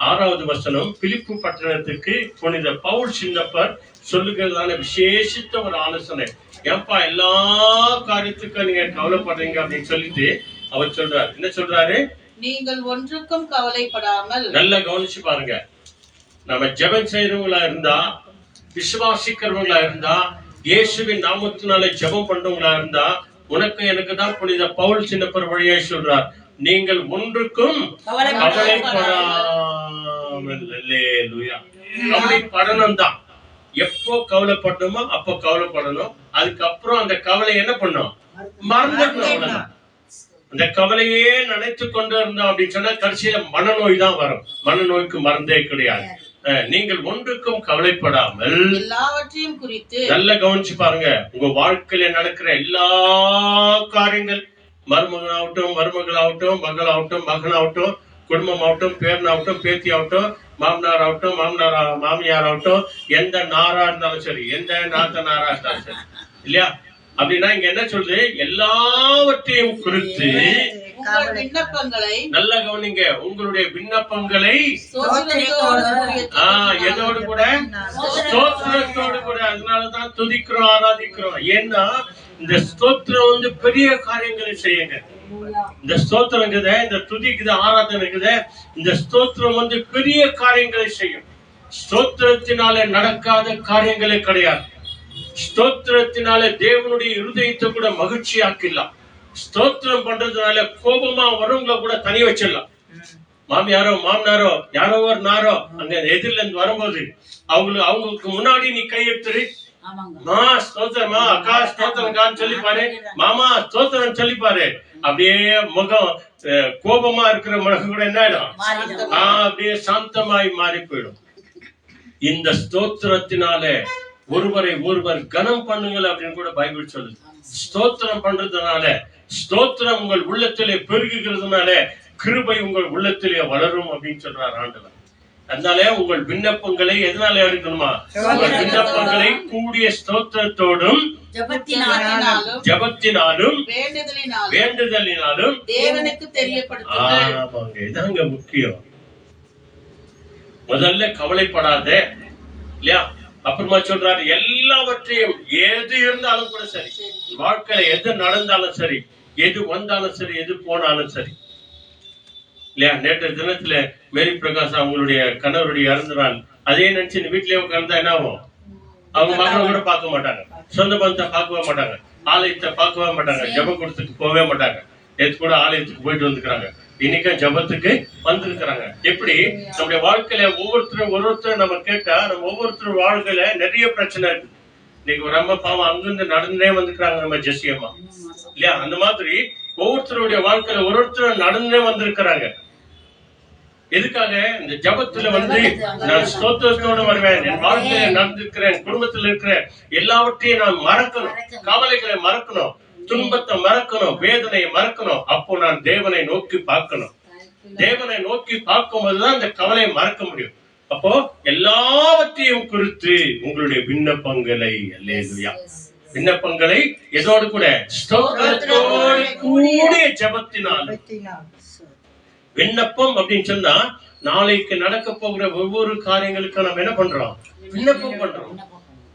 6வது வசனம். பிலிப்பு பட்டணத்துக்கு புனித பவுல் சின்னப்பர் சொல்லுகிறதான விசேஷித்த ஒரு ஆலோசனை. ஏன்பா எல்லா காரியத்துக்கும் நீங்க கவலைப்படுறீங்க அப்படின்னு சொல்லிட்டு அவர் சொல்றாரு. என்ன சொல்றாரு? நீங்கள் ஒன்றுக்கும் கவலைப்படாமல். நல்லா கவனிச்சு பாருங்க. நம்ம ஜெபம் செய்யறவங்களா இருந்தா, விசுவாசிக்கிறவங்களா இருந்தா, இயேசுவின் நாமத்தினால ஜெபம் பண்றவங்களா இருந்தா, உனக்கு எனக்கு தான் புனித பவுல் சின்னப்பர் வழியா சொல்றார், நீங்கள் ஒன்றுக்கும் கவலைப்படாமல். அல்லேலூயா. கவலைப்படணும் தான். எப்போ கவலைப்படணுமோ அப்போ கவலைப்படணும். அதுக்கப்புறம் அந்த கவலை என்ன பண்ணும்? மறந்துடணும். அந்த கவலையே நினைத்து கொண்டு இருந்தோம் அப்படின்னு சொன்னா கடைசியில மனநோய் தான் வரும். மனநோய்க்கு மருந்தே கிடையாது. நீங்கள் ஒன்றுக்கும் கவலைப்படாமல் எல்லாவற்றையும் குறித்து நல்லா கவனிச்சு பாருங்க. உங்க வாழ்க்கையில நடக்கிற எல்லா காரியங்கள், மருமகனாகட்டும், மருமகளாகட்டும், மகளாகட்டும், மகனாகட்டும், குடும்பம் ஆகட்டும், பேரனாகட்டும், பேத்தி ஆகட்டும், மாமனார் ஆகட்டும், மாமியார் ஆகட்டும், எந்த நாரா இருந்தாலும் சரி, எந்த நாத்த நாரா இருந்தாலும் சரி, இல்லையா? அப்படின்னா இங்க என்ன சொல்றது? எல்லாவற்றையும் குறித்து விண்ணப்பங்களை, நல்ல கவனிங்க, உங்களுடைய விண்ணப்பங்களை எதோடு கூட? ஸ்தோத்திரத்தோடு கூட. அதனாலதான் துதிக்கிறோம், ஆராதிக்கிறோம். ஏன்னா இந்த ஸ்தோத்திரம் வந்து பெரிய காரியங்களை செய்யுங்க. இந்த ஸ்தோத்திரம் இருக்குது, இந்த துதிக்குது, ஆராதனை இருக்குது. இந்த ஸ்தோத்திரம் வந்து பெரிய காரியங்களை செய்யும். ஸ்தோத்திரத்தினால நடக்காத காரியங்களே கிடையாது. ஸ்தோத்திரத்தினால தேவனுடைய இருதயத்தை கூட மகிழ்ச்சியாக்கலாம். ஸ்தோத்திரம் பண்றதுனால கோபமா வரவங்கள கூட தனி வச்சிடலாம். மாமியாரோ மாமனாரோ யாரோ ஒரு நாரோ அங்க எதிரில இருந்து வரும்போது அவங்களுக்கு முன்னாடி நீ கையெடுத்துரு. மா ஸ்தோத்திரமா, அக்கா ஸ்தோத்திரம்கான்னு சொல்லிப்பாரு, மாமா ஸ்தோத்திரம் சொல்லிப்பாரு. அப்படியே முகம் கோபமா இருக்கிற முகம் கூட என்ன ஆயிடும்? அப்படியே சாந்தமாய் மாறி போயிடும். இந்த ஸ்தோத்திரத்தினால ஒருவரை ஒருவர் கனம் பண்ணுங்கள் அப்படின்னு கூட பைபிள் சொல்லுது. ஸ்தோத்திரம் பண்றதுனால, ஸ்தோத்திரம் உங்கள் உள்ளத்திலே பெருகுகிறதுனால கிருபை உங்கள் உள்ளத்திலே வளரும் அப்படின்னு சொல்றார் ஆண்டவர். அதனால உங்கள் விண்ணப்பங்களை எதனால எடுக்கணுமா? உங்கள் விண்ணப்பங்களை கூடிய ஸ்தோத்திரத்தோடும் ஜெபத்தினாலும் வேண்டுதலினாலும் தேவனுக்கு தெரியப்படுத்துங்கள். ஆமாங்க, இதாங்க முக்கியம். முதல்ல கவலைப்படாத, இல்லையா? அப்புறமா சொல்றாரு, எல்லாவற்றையும் எது இருந்தாலும் கூட சரி, வாழ்க்கையில எது நடந்தாலும் சரி, எது வந்தாலும் சரி, எது போனாலும் சரி, இல்லையா? நேற்று தினத்துல மேரி பிரகாஷ் அவங்களுடைய கணவருடைய இறந்த நாள். அதே நினைச்சு வீட்லயே உட்கார்ந்தா என்ன ஆகும்? அவங்க மகளை கூட பார்க்க மாட்டாங்க, சொந்த பந்தத்தை பார்க்கவே மாட்டாங்க, ஆலயத்தை பார்க்கவே மாட்டாங்க, ஜெப கூடத்துக்கு போகவே மாட்டாங்க. நேற்று கூட ஆலயத்துக்கு போயிட்டு வந்துக்கிறாங்க, இன்னைக்கும் ஜெபத்துக்கு வந்திருக்கிறாங்க. எப்படி நம்முடைய வாழ்க்கையில ஒவ்வொருத்தரும் நம்ம கேட்டா, நம்ம ஒவ்வொருத்தரும் வாழ்க்கையில நிறைய பிரச்சனை இருக்கு. இன்னைக்கு ஒரு அம்மா பாவம் அங்கிருந்து நடந்தே வந்துக்கிறாங்க, நம்ம ஜெசியம்மா, இல்லையா? அந்த மாதிரி ஒவ்வொருத்தருடைய வாழ்க்கையில ஒவ்வொருத்தரும் நடந்தே வந்திருக்கிறாங்க. எதுக்காக? இந்த ஜபத்துல வந்து நான் ஸ்தோத்திரத்தோடு வருவேன், என் வாழ்க்கையில நடந்திருக்கிறேன், குடும்பத்தில் இருக்கிற எல்லாவற்றையும் நான் மறக்கணும், கவலைகளை மறக்கணும், துன்பத்தை மறக்கணும், வேதனையை மறக்கணும். அப்போ நான் தேவனை நோக்கி பார்க்கணும். தேவனை நோக்கி பார்க்கும்போதுதான் இந்த கவலையை மறக்க முடியும். அப்போ எல்லாவற்றையும் குறித்து உங்களுடைய விண்ணப்பங்களை, அல்லேலூயா, விண்ணப்பங்களை எதோடு கூட? ஸ்தோத்திரத்தோடு கூடிய ஜெபத்தினாலும். விண்ணப்பம் அப்படின்னு சொன்னா நாளைக்கு நடக்க போகிற ஒவ்வொரு காரியங்களுக்கும் நம்ம என்ன பண்றோம்? விண்ணப்பம் பண்றோம்.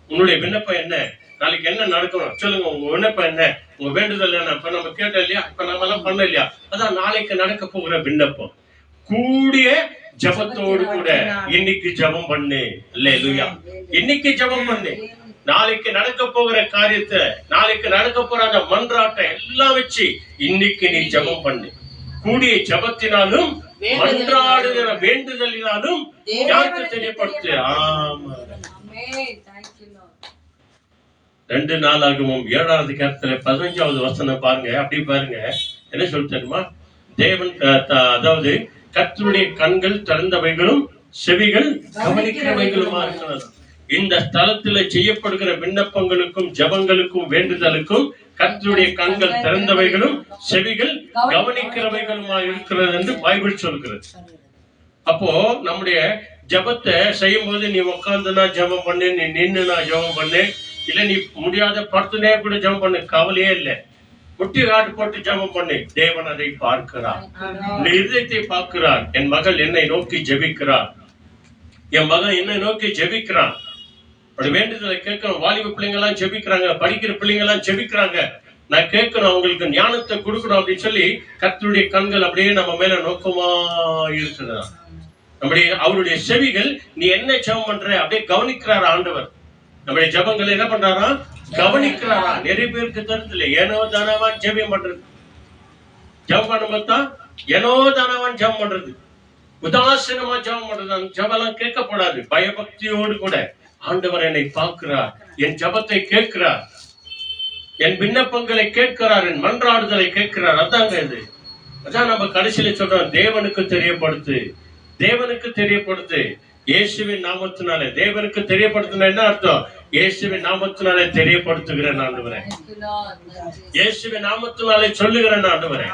உங்களுடைய விண்ணப்பம் என்ன? நாளைக்கு என்ன நடக்கணும் சொல்லுங்க. உங்க விண்ணப்பம் என்ன? உங்க வேண்டுதல் என்ன? இப்ப நம்ம கேட்டோம் இல்லையா, இப்ப நம்ம எல்லாம் பண்ண இல்லையா, அதான் நாளைக்கு நடக்க போகிற விண்ணப்பம். கூடிய ஜபத்தோடு கூட இன்னைக்கு ஜபம் பண்ணு. அல்லேலூயா. இன்னைக்கு ஜபம் பண்ணு. நாளைக்கு நடக்க போகிற காரியத்தை, நாளைக்கு நடக்க போற அந்த மன்றாட்டை எல்லாம் வச்சு இன்னைக்கு நீ ஜபம் பண்ணு. கூடிய ஜபத்தினாலும் மன்றாடுகிற வேண்டுதலினாலும் யாருக்கு தெரியப்படுத்து. ஆமா. 2 நாளாகமும் 7வது அதிகாரத்துல 15வது வசனம் பாருங்க. அப்படி பாருங்க என்ன சொல்லி தெரியுமா? தேவன் அதாவது கர்த்தருடைய கண்கள் திறந்தவைகளும் செவிகள் கவனிக்கிறவைகளுமா இருக்கிறது. இந்த ஸ்தலத்துல செய்யப்படுகிற விண்ணப்பங்களுக்கும் ஜபங்களுக்கும் வேண்டுதலுக்கும் கர்த்தருடைய கண்கள் திறந்தவைகளும் செவிகள் கவனிக்கிறவைகளுமா இருக்கிறது என்று பைபிள் சொல்கிறது. அப்போ நம்முடைய ஜபத்தை செய்யும் போது நீ உட்கார்ந்துனா ஜபம் பண்ணு, நீ நின்னுனா ஜபம் பண்ணு, இல்ல நீ முடியாத படுத்துனே கூட ஜபம் பண்ணு, கவலையே இல்லை. முட்டி ராட்டு போட்டு ஜபம் பண்ணு. தேவன் அதை பார்க்கிறார், உன் இதயத்தை பார்க்கிறார். என் மகள் என்னை நோக்கி ஜெபிக்கிறார், என் மகன் என்னை நோக்கி ஜெபிக்கிறான். அப்படி வேண்டுதலை கேட்கணும். வாலிப பிள்ளைங்க எல்லாம் ஜெபிக்கிறாங்க, படிக்கிற பிள்ளைங்க எல்லாம் ஜெபிக்கிறாங்க. நான் கேட்கணும், அவங்களுக்கு ஞானத்தை கொடுக்கணும் அப்படின்னு சொல்லி கர்த்தருடைய கண்கள் அப்படியே நம்ம மேல நோக்கமா இருக்கிறதா. நம்முடைய அவருடைய செவிகள் நீ என்ன ஜெபம் பண்ற அப்படியே கவனிக்கிறாரா ஆண்டவர். நம்முடைய ஜபங்கள் என்ன பண்றாரா? கவனிக்கிறாரா. நிறைய பேருக்கு தெரிஞ்சல ஏனோ தானவான் ஜெபம் பண்றது. ஜெபம் பண்ணும்போது தான் ஏனோ தானவான் ஜெபம் பண்றது, உதாசீனமா ஜெபம் பண்றது. அந்த ஜெபம் கேட்கப்படாது. பயபக்தியோடு கூட ஆண்டவர் என்னை பார்க்கிறார், என் ஜபத்தை கேட்கிறார், என் விண்ணப்பங்களை கேட்கிறார், என் மன்றாடுதலை கேட்கிறார். அதாங்க இது. அதான் நம்ம கடைசியில சொல்றோம், தேவனுக்கு தெரியப்படுத்து, தேவனுக்கு தெரியப்படுத்து. இயேசுவின் நாமத்தினாலே தேவனுக்கு தெரியப்படுத்தின என்ன அர்த்தம்? இயேசுவின் நாமத்தினாலே தெரியப்படுத்துகிறேன் ஆண்டவரே, இயேசுவின் நாமத்தினாலே சொல்லுகிறேன் ஆண்டவரே,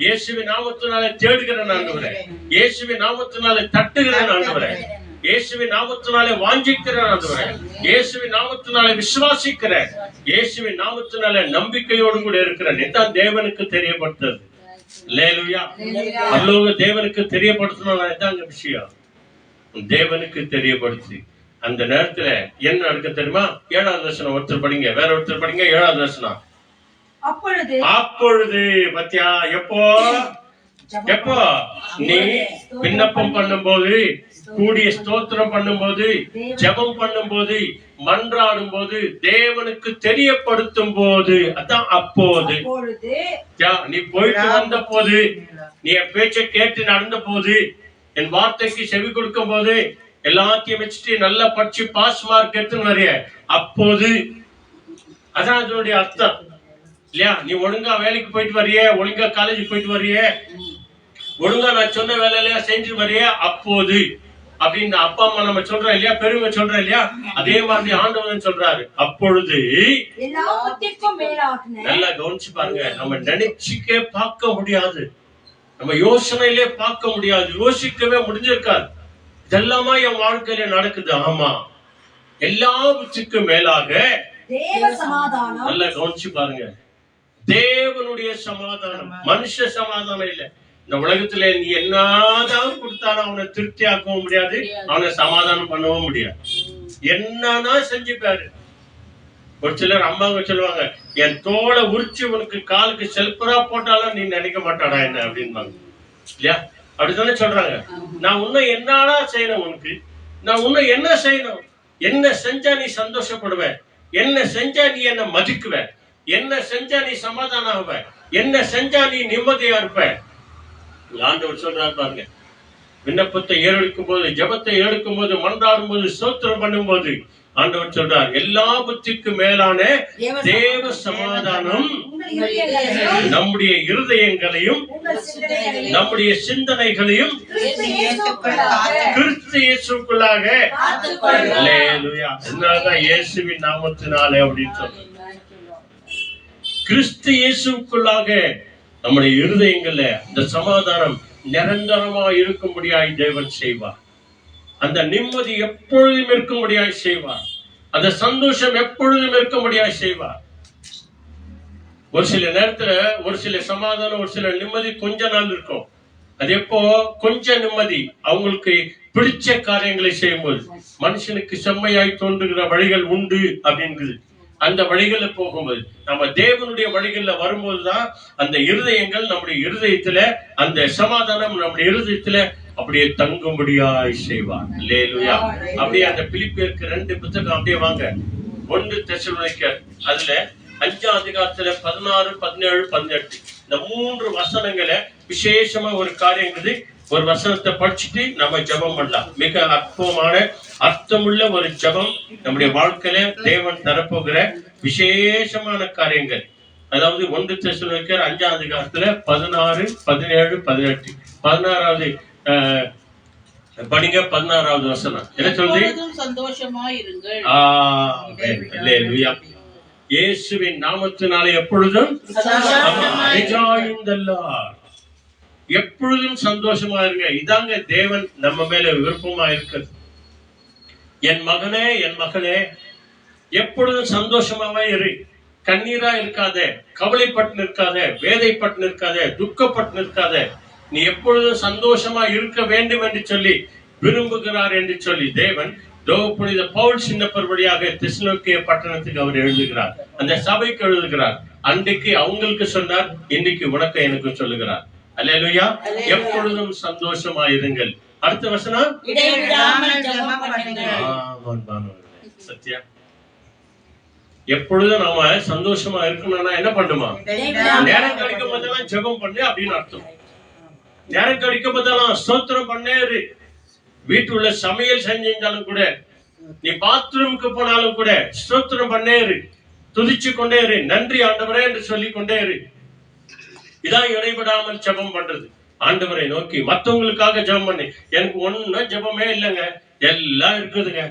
இயேசுவின் நாமத்தினாலே தேடுகிறேன் ஆண்டவரே, இயேசுவின் நாமத்தினாலே தட்டுகிறேன் ஆண்டவரே, இயேசுவின் நாமத்தினாலே வாஞ்சிக்கிறேன் ஆண்டவரே, இயேசுவின் நாமத்தினாலே விசுவாசிக்கிறேன், இயேசுவின் நாமத்தினாலே நம்பிக்கையோடு கூட இருக்கிறேன். இதுதான் தேவனுக்கு தெரியப்படுத்துறது. அல்லேலூயா. பரலோக தேவனுக்கு தெரியப்படுத்தணும். இதாங்க விஷயம். தேவனுக்கு தெரியப்படுத்தி அந்த நேரத்துல என்ன நடக்க தெரியுமா? 7வது வசனம் ஒருத்தர் படிங்க, வேற ஒருத்தர் படிங்க. 7வது வசனம். அப்பொழுது பத்தியா எப்போ எப்போ நீ விண்ணப்பம் பண்ணும்போது, கூடிய ஸ்தோத்திரம் பண்ணும்போது, ஜெபம் பண்ணும்போது, மன்றாடும் போது, தேவனுக்கு தெரியப்படுத்தும் போது, அதான் அப்போது. நீ போயிட்டு வந்த போது, நீ என் பேச்சை கேட்டு நடந்த போது, என் வார்த்தைக்கு செவி கொடுக்கும் போது, எல்லாத்தையும் வச்சுட்டு நல்லா படிச்சு பாஸ் மார்க் எடுத்துன்னு வரைய அப்போது. அதான் அதனுடைய அர்த்தம் இல்லையா? நீ ஒழுங்கா வேலைக்கு போயிட்டு வரைய, ஒழுங்கா காலேஜ் போயிட்டு வரைய, ஒழுங்கா நான் சொன்ன வேலையில செஞ்சு வரைய அப்போது அப்படின்னு அப்பா அம்மா நம்ம சொல்றோம் இல்லையா? பெருமை சொல்றோம் இல்லையா? அதே மாதிரி ஆண்டவன் சொல்றாரு அப்பொழுது. நல்லா கவனிச்சு பாருங்க. நம்ம நினைச்சுக்கே பார்க்க முடியாது, நம்ம யோசனையிலே பார்க்க முடியாது, யோசிக்கவே முடிஞ்சிருக்காது. இதெல்லாமா என் வாழ்க்கையில நடக்குது. ஆமா, எல்லாவற்றுக்கும் மேலாக நல்லா கவனிச்சு பாருங்க, தேவனுடைய சமாதானம், மனுஷ சமாதானம் இல்ல. இந்த உலகத்துல நீ என்னதான் கொடுத்தாலும் அவனை திருப்தி ஆக்கவும் முடியாது, அவனை சமாதானம் பண்ணவும் முடியாது. என்னன்னா செஞ்சுப்பாரு. ஒரு சிலர் அம்மாங்க சொல்லுவாங்க, என் தோலை உரிச்சு உனக்கு காலுக்கு செல்பரா போட்டாலும் நீ நினைக்க மாட்டாடா என்ன அப்படின்பாங்க இல்லையா? அப்படித்தானே சொல்றாங்க. நான் உன்னை என்னடா செய்யணும் உனக்கு? நான் உன்னை என்ன செய்யணும்? என்ன செஞ்சா நீ சந்தோஷப்படுவ? என்ன செஞ்சா நீ என்ன மதிக்குவ? என்ன செஞ்சா நீ சமாதானம் ஆகுவ? என்ன செஞ்சா நீ நிம்மதியா இருப்ப? ஆண்டவர் சொல்றாரு பாருங்க, விண்ணப்பத்தை ஏறெடுக்கும் போது, ஜபத்தை ஏறெடுக்கும் போது, மன்றாடும் போது, ஸ்தோத்திரம் பண்ணும் போது ஆண்டவர் சொல்றார், எல்லா புத்திக்கும் மேலான தேவ சமாதானம் நம்முடைய இருதயங்களையும் நம்முடைய சிந்தனைகளையும் கிறிஸ்து இயேசுக்குள்ளாக. அல்லேலூயா. அதனாலதான் இயேசுவின் நாமத்தினாலே அப்படின்னு சொல்றேன். கிறிஸ்து இயேசுக்குள்ளாக நம்முடைய இருதயங்கள்ல அந்த சமாதானம் நிரந்தரமா இருக்கும்படியாய் தேவன் செய்வார். அந்த நிம்மதி எப்பொழுதும் இருக்கும்படியாய் செய்வார். அந்த சந்தோஷம் எப்பொழுதும் இருக்கும்படியாய் செய்வார். ஒரு சில நேரத்துல ஒரு சில சமாதானம், ஒரு சில நிம்மதி கொஞ்ச நாள் இருக்கும். அது எப்போ? கொஞ்ச நிம்மதி அவங்களுக்கு பிடிச்ச காரியங்களை செய்யும்போது. மனுஷனுக்கு செம்மையாய் தோன்றுகிற வழிகள் உண்டு அப்படின்றது. அந்த வழிகள்ல போகும்போது, நம்ம தேவனுடைய வழிகள்ல வரும்போதுதான் அந்த இருதயங்கள், நம்முடைய இருதயத்துல அந்த சமாதானம் நம்முடைய இருதயத்துல அப்படியே தங்கும்படியாய் செய்வார். அல்லேலூயா. அப்படியே அந்த பிலிப்பியருக்கு 2 புத்தகம் அப்படியே வாங்க. 1 தெசலோனிக்கர் அதுல 5ஆம் அதிகாரத்துல 16, 17, 18 இந்த 3 வசனங்களை விசேஷமா ஒரு காரியங்கிறது ஒரு வசனத்தை படிச்சுட்டு நம்ம ஜெபம் பண்ணலாம். மிக அற்புதமான அர்த்தமுள்ள ஒரு ஜெபம் நம்முடைய வாழ்க்கையில தேவன் தரப்போகிற விசேஷமான காரியங்கள். அதாவது 1 தெசலோனிக்கேயர் 5ஆம் அதிகாரத்துல 16, 17, 18 16வது படிங்க. 16வது வசனம் என்ன சொல்லுது? எப்பொழுதும் சந்தோஷமாயிருங்கள். அல்லேலூயா. இயேசுவின் நாமத்தினாலே எப்பொழுதும் எப்பொழுதும் சந்தோஷமா இருங்க. இதாங்க தேவன் நம்ம மேல விருப்பமா இருக்கிறது. என் மகனே, என் மகளே, எப்பொழுதும் சந்தோஷமாவே இரு. கண்ணீரா இருக்காதே, கவலைப்பட்டு நிற்காதே, வேதைப்பட்டு நிற்காதே, துக்கப்பட்டு நிற்காதே. நீ எப்பொழுதும் சந்தோஷமா இருக்க வேண்டும் என்று சொல்லி விரும்புகிறார் என்று சொல்லி தேவன் புனித பவுல் சின்னப்பர் வழியாக தெசலோனிக்கே பட்டணத்துக்கு அவர் எழுதுகிறார். அந்த சபைக்கு எழுதுகிறார். அன்றைக்கு அவங்களுக்கு சொன்னார், இன்றைக்கு உனக்கு எனக்கு சொல்லுகிறார். அல்லேலூயா. எப்பொழுதும் சந்தோஷமா இருங்கள். அடுத்த வசனம், சத்யா. எப்பொழுதும் நாம சந்தோஷமா இருக்கணும்னா என்ன பண்ணுமா? நேரம் கிடைக்கும் போதெல்லாம் ஜெபம் பண்ணு அப்படின்னு அர்த்தம். நேரம் கிடைக்கும் போதெல்லாம் ஸ்தோத்திரம் பண்ணேரு. வீட்டுள்ள சமையல் செஞ்சாலும் கூட, நீ பாத்ரூமுக்கு போனாலும் கூட ஸ்தோத்திரம் பண்ணேரு. துதிச்சு கொண்டே இரு. நன்றி ஆண்டவரே என்று சொல்லி கொண்டே இரு. இதான் இடைவிடாமல் ஜெபம் பண்றது. ஆண்டவரை நோக்கி மற்றவங்களுக்காக ஜெபம் பண்ணி, எனக்கு ஒண்ணும் ஜெபமே இல்லைங்க, எல்லாம் இருக்குதுங்க.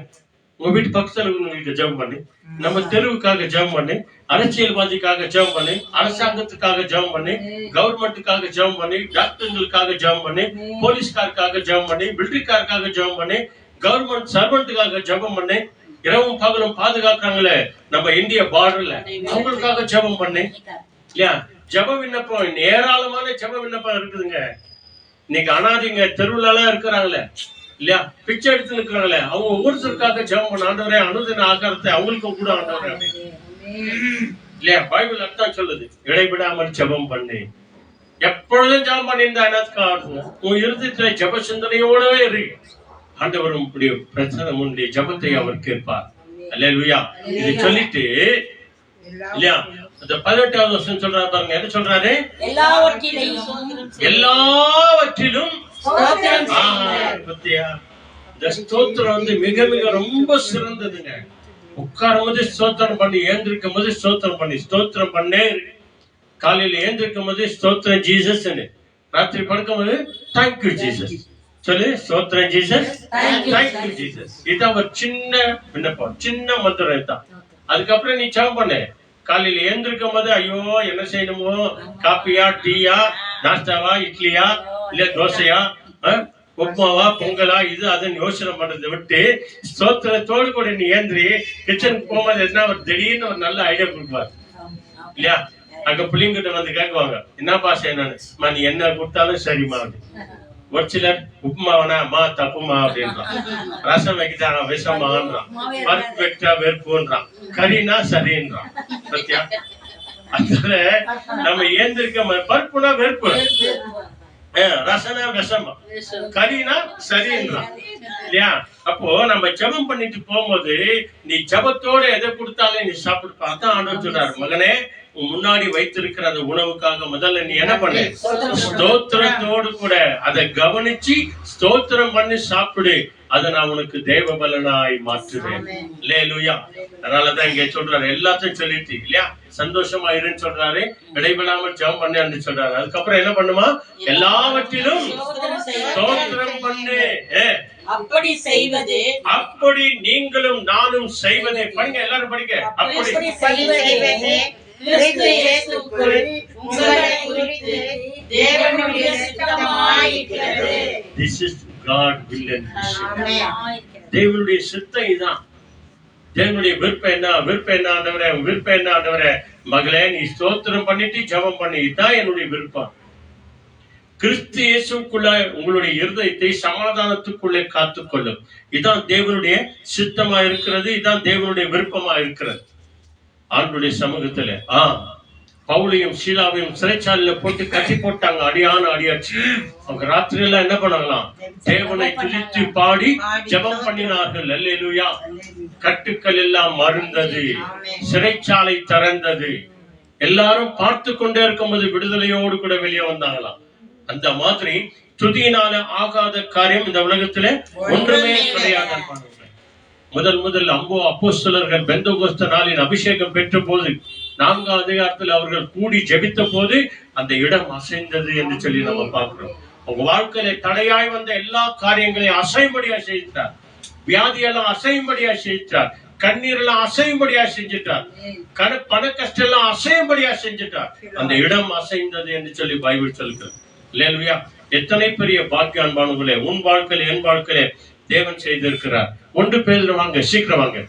உங்க வீட்டு பக்கத்துல உங்களுக்கு ஜெபம் பண்ணி, நம்ம தெருவுக்காக ஜெபம் பண்ணி, அரசியல்வாதிக்காக ஜெபம் பண்ணி, அரசாங்கத்துக்காக ஜெபம் பண்ணி, கவர்மெண்ட்டுக்காக ஜெபம் பண்ணி, டாக்டர்களுக்காக ஜெபம் பண்ணி, போலீஸ்காருக்காக ஜெபம் பண்ணி, மிலிட்டரிக்காருக்காக ஜெபம் பண்ணி, கவர்மெண்ட் சர்வெண்ட்டுக்காக ஜெபம் பண்ணி, இரவும் பகலும் பாதுகாக்கிறாங்களே நம்ம இந்திய பார்டர்ல, அவங்களுக்காக ஜெபம் பண்ணி இல்லையா? ஜெப விண்ணப்பம் ஏராளமான ஜெப விண்ணப்பம் இருக்குதுங்க. இன்னைக்கு அனாதைங்க தெருவுல எல்லாம் இருக்கிறாங்களே இல்லையா, பிச்சை எடுத்து நிற்கிறாங்களே, அவங்க ஒவ்வொருத்தருக்காக ஜெபம் பண்ண, ஆண்டவரே அனுதின ஆகாரத்தை அவங்களுக்கும் கூட ஆண்டவரே இல்லையா? பைபிள் அதான் சொல்லுது, இடைவிடாமல் ஜெபம் பண்ணி. எப்பொழுதும் ஜெபம் பண்ணியிருந்தா என்னத்துக்கு? உன் இருதயத்துல ஜெப சிந்தனையோடவே இரு. ஆண்டவர் உங்களுடைய பிரச்சனை, உன்னுடைய ஜெபத்தை அவர் கேட்பார். அல்லேலூயா. இதை சொல்லிட்டு இல்லையா, அந்த 18வது வருஷம் சொல்றாரு பாருங்க. என்ன சொல்றாரு? எல்லாவற்றிலும் இந்த ஸ்தோத்திரம் வந்து மிக மிக ரொம்ப சிறந்ததுங்க. உட்காரும் போது ஸ்தோத்திரம் பண்ணி, ஏந்திருக்கும் போது ஸ்தோத்திரம் பண்ணி, ஸ்தோத்திரம் பண்ணே. காலையில ஏந்திருக்கும் போது ஸ்தோத்திரம் ஜீசஸ், ராத்திரி படுக்கும் போது தேங்க்யூ ஜீசஸ் சொல்லு. ஸ்தோத்திரம் ஜீசஸ், தேங்க்யூ ஜீசஸ். இதான் ஒரு சின்ன விண்ணப்பம், சின்ன மந்திரம் தான். அதுக்கப்புறம் நீ ஜெபம் பண்ணு. காலையில ஏந்திருக்கும் போது ஐயோ என்ன செய்யணுமோ, காப்பியா, டீயா, நாஸ்டாவா, இட்லியா, இல்ல தோசையா, உப்மாவா, பொங்கலா, இது அதுன்னு யோசனை பண்றதை விட்டு ஸ்தோத்திரத்தோடு கூட நீ ஏந்திரி கிச்சனுக்கு போகும்போது என்ன ஒரு திடீர்னு ஒரு நல்ல ஐடியா கொடுப்பாரு இல்லையா? அங்க பிள்ளைங்கிட்ட வந்து கேட்குவாங்க, என்னப்பா செய்யணும்? நீ என்ன கொடுத்தாலும் சரிம்மா. ஒரு சிலர் உப்புமா வேணாமா, தப்புமா அப்படின்றான். ரசம் வைக்கிட்டா விஷமான்றான், பருப்பு வைக்கிட்டா வெறுப்புன்றான், கறினா சரின்றான். சத்தியா? அதனால நம்ம ஏந்திருக்க, பருப்புனா வெறுப்பு, ரசனா விஷமா, கறினா சரின்றான் இல்லையா? அப்போ நம்ம ஜெபம் பண்ணிட்டு போகும்போது நீ ஜெபத்தோட எதை கொடுத்தாலும் நீ சாப்பிட்டு. அதான் ஆண்டவர் சொல்றாரு, மகனே முன்னாடி வைத்திருக்கிற அந்த உணவுக்காக முதல்ல நீ என்ன பண்ணு? ஸ்தோத்திரத்தோடு கூட அதை கவனிச்சு ஸ்தோத்திரம் பண்ணி சாப்பிடு. அதை நான் உனக்கு தேவ பலனாய் மாற்றுவேன். அல்லேலூயா. அதனாலதான் இங்க சொல்றாரு, எல்லாத்தையும் சொல்லிட்டு இல்லையா, சந்தோஷமா இருன்னு சொல்றாரு, இடைவிடாமல் ஜெபம் பண்ணு சொல்றாரு. அதுக்கப்புறம் என்ன பண்ணுமா? எல்லாவற்றிலும் ஸ்தோத்திரம் பண்ணு. அப்படி செய்வது, அப்படி நீங்களும் நானும் செய்வதே. படிங்க, எல்லாரும் படிங்க. அப்படி செய்வது கிறிஸ்து இயேசுவுக்குள் உங்களை குறித்து தேவனுடைய சித்தமாயிருக்கிறது. This is God will and தேவனுடைய சித்தம் இதான். தேவனுடைய விருப்பம் என்ன? விருப்பம் என்ன ஆண்டவரே? விருப்பம் என்ன ஆண்டவரே? மகளே நீ ஸ்தோத்திரம் பண்ணிட்டு ஜெபம் பண்ணி, இதான் என்னுடைய விருப்பம். கிறிஸ்து இயேசுக்குள்ள உங்களுடைய இருதயத்தை சமாதானத்துக்குள்ளே காத்துக்கொள்ளும். இதான் தேவனுடைய சித்தமா இருக்கிறது. இதான் தேவனுடைய விருப்பமா இருக்கிறது. ஆண்டுடைய சமூகத்துல பவுலையும் சீலாவையும் சிறைச்சாலையில போட்டு கட்டி போட்டாங்க, அடியான அடியாச்சு. அவங்க ராத்திரி எல்லாம் என்ன பண்ணலாம்? தேவனை துதித்து பாடி ஜெபம் பண்ணினார்கள். அல்லேலூயா. கட்டுக்கள் எல்லாம் மறந்தது, சிறைச்சாலை திறந்தது. எல்லாரும் பார்த்து கொண்டே இருக்கும்போது விடுதலையோடு கூட வெளியே வந்தாங்களாம். அந்த மாதிரி துதியினால ஆகாத காரியம் இந்த உலகத்துல ஒன்றுமே கிடையாது. முதல் அப்போஸ்தலர்கள் பெந்தெகோஸ்தே நாளின் அபிஷேகம் பெற்ற போது 4ஆம் அதிகாரத்தில் அவர்கள் கூடி ஜெபித்த போது அந்த இடம் அசைந்தது என்று சொல்லி நம்ம பார்க்கிறோம். உங்க வாழ்க்கையில தடையாய் வந்த எல்லா காரியங்களையும் அசையும்படியா செய்தார். வியாதியெல்லாம் அசையும்படியா செய்தார். கண்ணீர் எல்லாம் அசையும்படியா செஞ்சுட்டார். பண கஷ்டம் எல்லாம் அசையும்படியா செஞ்சுட்டார். அந்த இடம் அசைந்தது என்று சொல்லி பைபிள் சொல்கிறது. இல்லையா? எத்தனை பெரிய பாக்கிய அன்பானவர்களே, உன் வாழ்க்கையில என் வாழ்க்கையில தேவன் செய்திருக்கிறார். 1 பேதுரு வாங்க, சீக்கிரம் வாங்க.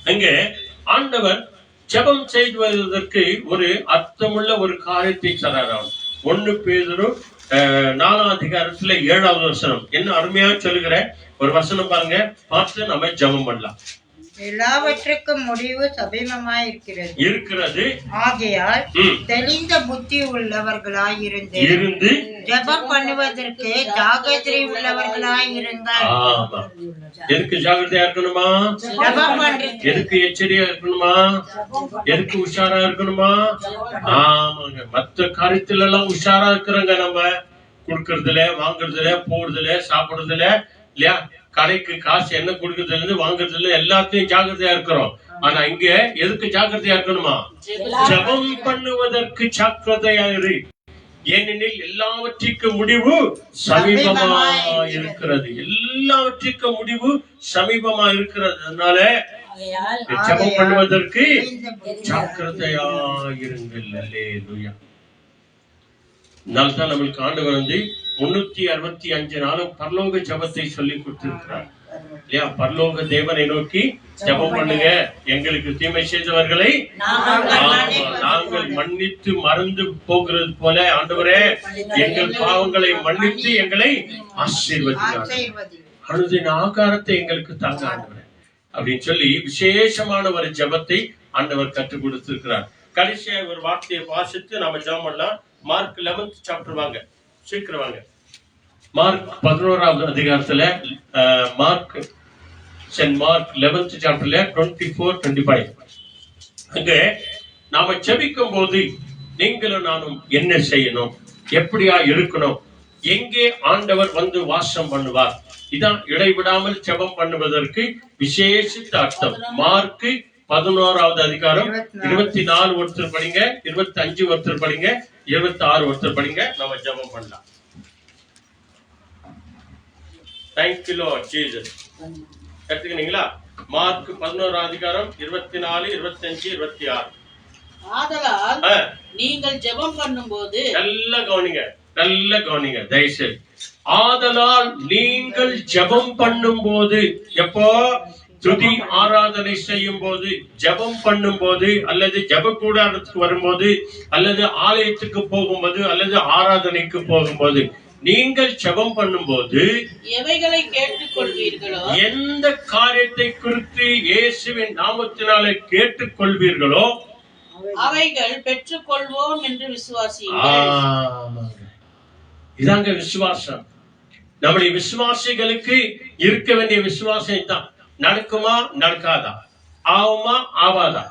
அங்கே ஆண்டவர் ஜெபம் செய்வதற்கு ஒரு அர்த்தமுள்ள ஒரு காரியத்தை தரார். 1 பேதுரு 4ஆம் அதிகாரத்துல 7வது வசனம் என்ன அருமையா சொல்லுகிற ஒரு வசனம் பாருங்க. பார்த்து நம்ம ஜெபம் பண்ணலாம். எல்லாவற்றுக்கும் முடிவு சமீபமாய் இருக்கிறது. ஆகையால் தெளிந்த புத்தி உள்ளவர்களாய் இருந்து ஜெபம் பண்ணுவதற்கு ஜாக்கிரதை உள்ளவர்களாய் இருங்கள். எதுக்கு ஜாக்கிரதையா இருக்கணுமா? எதுக்கு எச்சரிக்கையா இருக்கணுமா? எதுக்கு உஷாரா இருக்கணுமா? ஆமாங்க, மற்ற காரியத்துல எல்லாம் உஷாரா இருக்கிறாங்க. நம்ம குடுக்கறதுல, வாங்குறதுல, போடுறதுல, சாப்பிடுறதுல, இல்லையா? கடைக்கு காசு என்ன கொடுக்கறதுல இருந்து வாங்குறதுல எல்லாத்தையும் ஜாக்கிரதையா இருக்கிறோம். ஆனா இங்க எதுக்கு ஜாக்கிரதையா இருக்கணுமா? ஜெபம் பண்ணுவதற்கு ஜாக்கிரதையா இரு. ஏனெனில் எல்லாவற்றுக்கும் முடிவு சமீபமா இருக்கிறது. எல்லாவற்றுக்கும் முடிவு சமீபமா இருக்கிறது. அதனால ஜெபம் பண்ணுவதற்கு ஜாக்கிரதையா இருங்கள். அல்லேலூயா. அதனால்தான் நம்மளுக்கு ஆண்டவர் 365 நாளும் பரலோக ஜெபத்தை சொல்லி கொடுத்திருக்கிறார். இல்லையா? பரலோக தேவனை நோக்கி ஜெபம் பண்ணுங்க. எங்களுக்கு தீமை செய்தவர்களை நாங்கள் மன்னித்து மறந்து போகிறது போல ஆண்டவரே எங்கள் பாவங்களை மன்னித்து எங்களை ஆசீர்வதிக்கிறார். அனுதின ஆகாரத்தை எங்களுக்கு தாங்க ஆண்டவரே அப்படின்னு சொல்லி விசேஷமான ஒரு ஜெபத்தை ஆண்டவர் கற்றுக் கொடுத்திருக்கிறார். கடைசியா ஒரு வார்த்தையை வாசித்து நாம ஜெபம் பண்ணலாம். மார்க் 11th சாப்டர் வாங்க, சீக்கிரம் வாங்க. மார்க் 11வது அதிகாரத்துல மார்க் 11th சாப்டர்ல 24-25 அங்க நாம ஜெபிக்கும் போது நீங்களும் நானும் என்ன செய்யணும், எப்படியா இருக்கணும், எங்கே ஆண்டவர் வந்து வாசம் பண்ணுவார், இதான் இடைவிடாமல் ஜெபம் பண்ணுவதற்கு விசேஷித்த அர்த்தம். மார்க் 11வது அதிகாரம் 24 ஒருத்தர் படிங்க, 25 ஒருத்தர் படிங்க, 26 ஒருத்தர் படிங்க. நம்ம ஜெபம் பண்ணலாம். Thank you Lord Jesus. கத்துக்கினீங்களா? மார்க் 11வது அதிகாரம் 24, 25, 26. ஆதலால் நீங்கள் ஜெபம் பண்ணும்போது நல்ல கவனிங்க தயவுசெய்து. ஆதலால் நீங்கள் ஜெபம் பண்ணும்போது, எப்போ? துதி ஆராதனை செய்யும் போது, ஜெபம் பண்ணும் போது, அல்லது ஜெப கூடாரத்துக்கு வரும்போது, அல்லது ஆலயத்துக்கு போகும்போது, அல்லது ஆராதனைக்கு போகும்போது, நீங்கள் ஜெபம் பண்ணும்போது எவைகளை கேட்டுக்கொள்வீர்களோ, எந்த காரியத்தை குறித்து இயேசுவின் நாமத்தினாலே கேட்டுக்கொள்வீர்களோ அவைகள் பெற்றுக்கொள்வோம் என்று விசுவாசியுங்கள். இதாங்க விசுவாசம். நம்முடைய விசுவாசிகளுக்கு இருக்க வேண்டிய விசுவாசம் தான். நடக்குமா நடக்காதா, ஆகுமா ஆவாதா,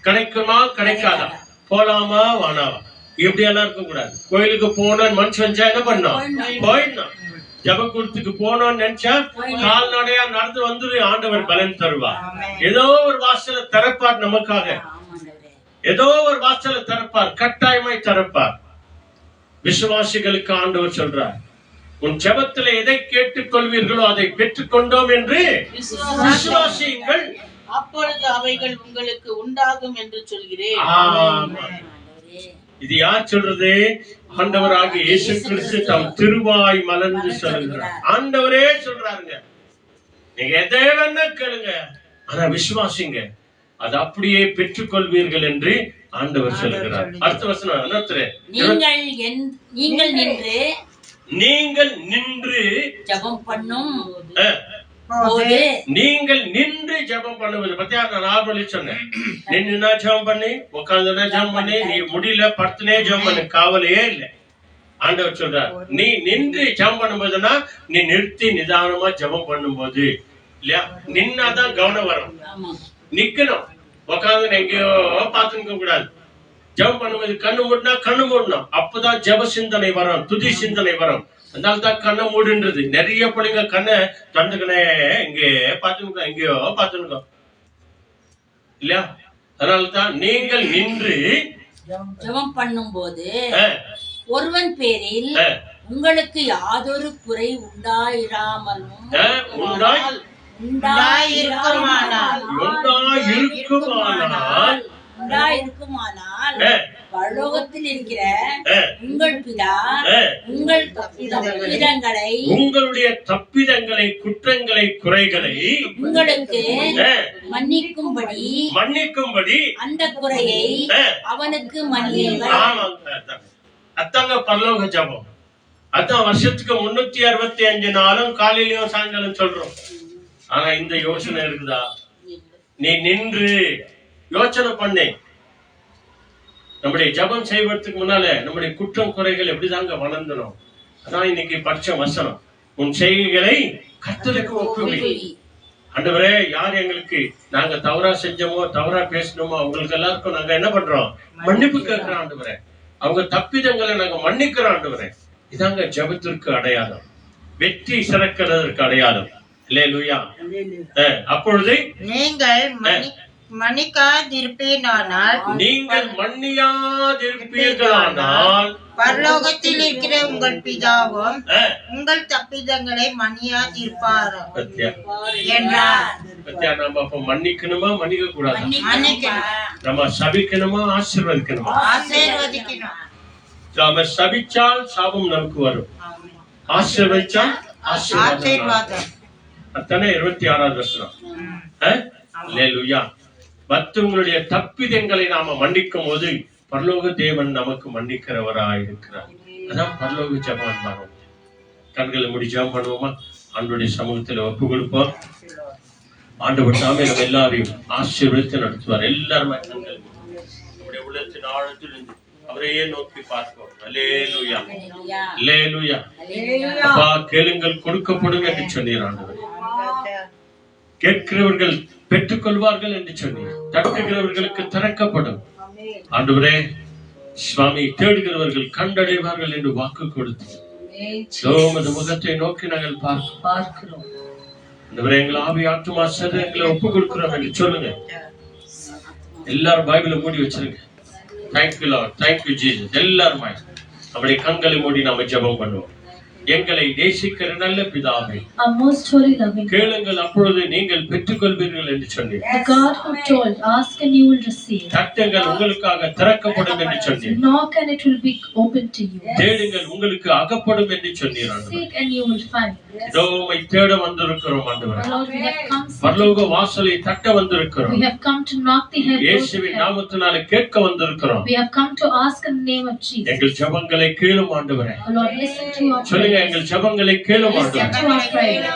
கிடைக்குமா கிடைக்காதா, போலாமா வானாவா, இப்படி எல்லாம் இருக்க கூடாது. கோயிலுக்கு போனோம் மனுஷன் வச்சா என்ன பண்ணோம்? போயிடணும். ஜபக்கூடத்துக்கு போனோம்னு நினைச்சா கால்நடையா நடந்து வந்து ஆண்டவர் பலன் தருவார். ஏதோ ஒரு வாசல திறப்பார் நமக்காக, ஏதோ ஒரு வாசல திறப்பார், கட்டாயமாய் திறப்பார். விசுவாசிகளுக்கு ஆண்டவர் சொல்றார், உன் ஜெபத்துல எதை கேட்டுக் கொள்வீர்களோ அதை பெற்றுக் கொண்டோம் என்று விசுவாசியுங்கள், அப்பொழுது அவைகள் உங்களுக்கு உண்டாகும் என்று சொல்கிறேன். இது யார் சொல்றது? ஆண்டவராகிய இயேசு கிறிஸ்து தம் திருவாய் மலர்ந்து சொல்லுகிறார். ஆண்டவரே சொல்றாருங்க, நீங்க எதை வேணா கேளுங்க, ஆனா விசுவாசிங்க, அது அப்படியே பெற்றுக் கொள்வீர்கள் என்று ஆண்டவர் சொல்லுகிறார். அடுத்த வசனம், நீங்கள் நின்று ஜெபம் பண்ணும் நீங்கள் நின்று ஜெபம் பண்ணுவது பத்தியா? நான் நார்மலி சொன்னேன், நின்னுனா ஜெபம் பண்ணி, உட்கார்ந்துனா ஜெபம் பண்ணி, நீ முடியல படுத்துனே ஜெபம் பண்ணு, காவலையே இல்லை. ஆண்டவர் சொல்றார், நீ நின்று ஜெபம் பண்ணும்போதுனா நீ நிறுத்தி நிதானமா ஜெபம் பண்ணும்போது, இல்லையா? நின்னாதான் கவனம் வரும். நிக்கணும், உட்காந்து எங்கேயோ பார்த்துக்க கூடாது. ஜெபம் பண்ணும்போது கண்ணு மூடணும், அப்பதான் ஜெப சிந்தனை வரும், துதி சிந்தனை வரும். அதனால்தான் கண்ணை மூடுன்றது. நிறைய பிள்ளைங்க கண்ணை தந்துக்கனே இங்கே பார்த்துக்கோ, எங்கேயோ பார்த்துக்கோ இல்லையா? அதனால்தான் நீங்கள் நின்று ஜெபம் பண்ணும்போது ஒருவன் பேரில் உங்களுக்கு யாதொரு குறை உண்டாயிராமலும் உண்டாயிருக்குமானால் பரலோகத்தில் இருக்கிற உங்கள் பிதா உங்களுடைய தப்பிதங்களை, குற்றங்களை, குறைகளை உங்களுக்கு மன்னிக்கும்படி அந்த குறையை அவனுக்கு மன்னியுங்கள். அதாங்க பரலோக ஜெபம். அதான் வருஷத்துக்கு 365 நாளும் காலையிலயும் சாயங்காலம் சொல்றோம். ஆனா இந்த யோசனை இருக்குதா? நீ நின்று யோசனை பண்ணு. நம்முடைய ஜெபம் செய்வதற்கு முன்னால நம்முடைய குற்றம் குறைகள் எப்படிதாங்க வளர்ந்தணும். அதான் இன்னைக்கு பட்ச வசனம், உன் செய்கைகளை கர்த்தருக்கு ஒப்புவி. ஆண்டவரே, யார் எங்களுக்கு நாங்க தவறா செஞ்சோமோ, தவறா பேசணுமோ, அவங்களுக்கு எல்லாருக்கும் நாங்க என்ன பண்றோம்? மன்னிப்பு கேட்கிறோம் ஆண்டவரே. அவங்க தப்பிதங்களை நாங்க மன்னிக்கிறோம் ஆண்டவரே. இதாங்க ஜெபத்திற்கு அடையாளம், வெற்றி சிறக்கிறதற்கு அடையாளம். அல்லேலூயா. அப்பொழுது நீங்கள் மன்னியாதிருப்பீர்களானால் பரலோகத்தில் இருக்கிற உங்கள் பிதாவும் உங்கள் தப்பிதங்களை மன்னியாதிருப்பார் என்றார். நம்ம அப்ப மன்னிக்கணுமா, மன்னிக்க கூடாது? நம்ம சபிக்கணுமா, ஆசீர்வதிக்கணுமா? நாம சபிச்சால் சாபம் நமக்கு வரும், ஆசீர்வதிச்சால் ஆசீர்வாதம். அத்தனை 26வது வசனம். அல்லேலூயா. மற்றவங்களுடைய தப்பிதங்களை நாம மன்னிக்கும் போது பரலோக தேவன் நமக்கு மன்னிக்கிறவராயிருக்கிறார். அதான் பரலோக ஜெபம். கண்களை மூடி ஜெபம் பண்ணுவோமா? ஆண்டவருடைய சமூகத்தில் ஒப்பு கொடுப்போம். ஆண்டவர் தாமே நம்ம எல்லாரையும் ஆசீர்வதித்து நடத்துவார். எல்லாருமே கண்கள் நம்முடைய உள்ளத்தின் ஆழத்திலிருந்து அவரையே நோக்கி பார்ப்போம். அல்லேலூயா, அல்லேலூயா. அப்பா, கேளுங்கள் கொடுக்கப்படும் என்று சொன்னீர் ஆண்டவர். கேட்கிறவர்கள் பெற்றுக் கொள்வார்கள் என்று சொன்னீர். தட்டுகிறவர்களுக்கு திறக்கப்படும். ஆண்டவரே சுவாமி, தேடுகிறவர்கள் கண்டடைவார்கள் என்று வாக்கு கொடுத்து முகத்தை நோக்கி நாங்கள் பார்க்கிறோம். ஆண்டவரே, எங்களை ஆவி ஆத்துமா சரீரங்களை ஒப்பு கொடுக்கிறோம் என்று சொல்லுங்க. எல்லாரும் பைபிளை மூடி வச்சிருங்க. Thank you Lord, thank you Jesus. எல்லாருமே நம்முடைய கண்களை மூடி நாம ஜெபம் பண்ணுவோம். எங்களை நேசிக்கிற நல்ல பிதாவே, கேளுங்கள் அப்பொழுது நீங்கள் பெற்றுக்கொள்வீர்கள் என்று சொன்னீர். தட்டுங்கள் உங்களுக்காக திறக்கப்படும் என்று சொன்னீர். தேடுங்கள் உங்களுக்கு அகப்படும் என்று சொன்னீர். இதோ உம்மை தேட வந்திருக்கிறோம் ஆண்டவரே. பரலோக வாசலை தட்ட வந்திருக்கிறோம். இயேசுவின் நாமத்தினாலே கேட்க வந்திருக்கிறோம். எங்கள் ஜெபங்களை கேளும் ஆண்டவரே. சொல்லுங்க, எங்கள் ஜெபங்களை கேளும் ஆண்டவரே.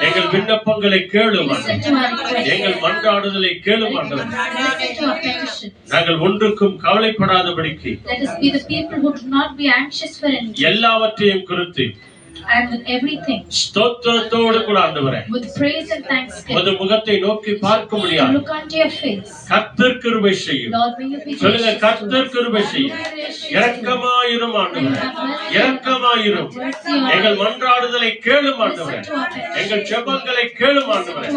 எங்கள் விண்ணப்பங்களை கேளும் ஆண்டவரே. எங்கள் மன்றாடுதலை கேளும் ஆண்டவரே. நாங்கள் ஒன்றுக்கும் கவலைப்படாதபடிக்கு எல்லாவற்றையும் குறித்து and with everything, ஸ்தோத்திரத்தோடு கூட ஆண்டவரே, with praise and thanksgiving, உமது முகத்தை நோக்கி பார்க்க முடியாது. look unto your face. கர்த்தர் கிருபை செய்யும். Lord, may you be சொல்லுங்க, கர்த்தர் கிருபை செய்யும். இரக்கமாயிரும் ஆண்டவரே, இரக்கமாயிரும். எங்கள் மன்றாடுதலை கேளும் ஆண்டவரே. எங்கள் ஜெபங்களை கேளும் ஆண்டவரே.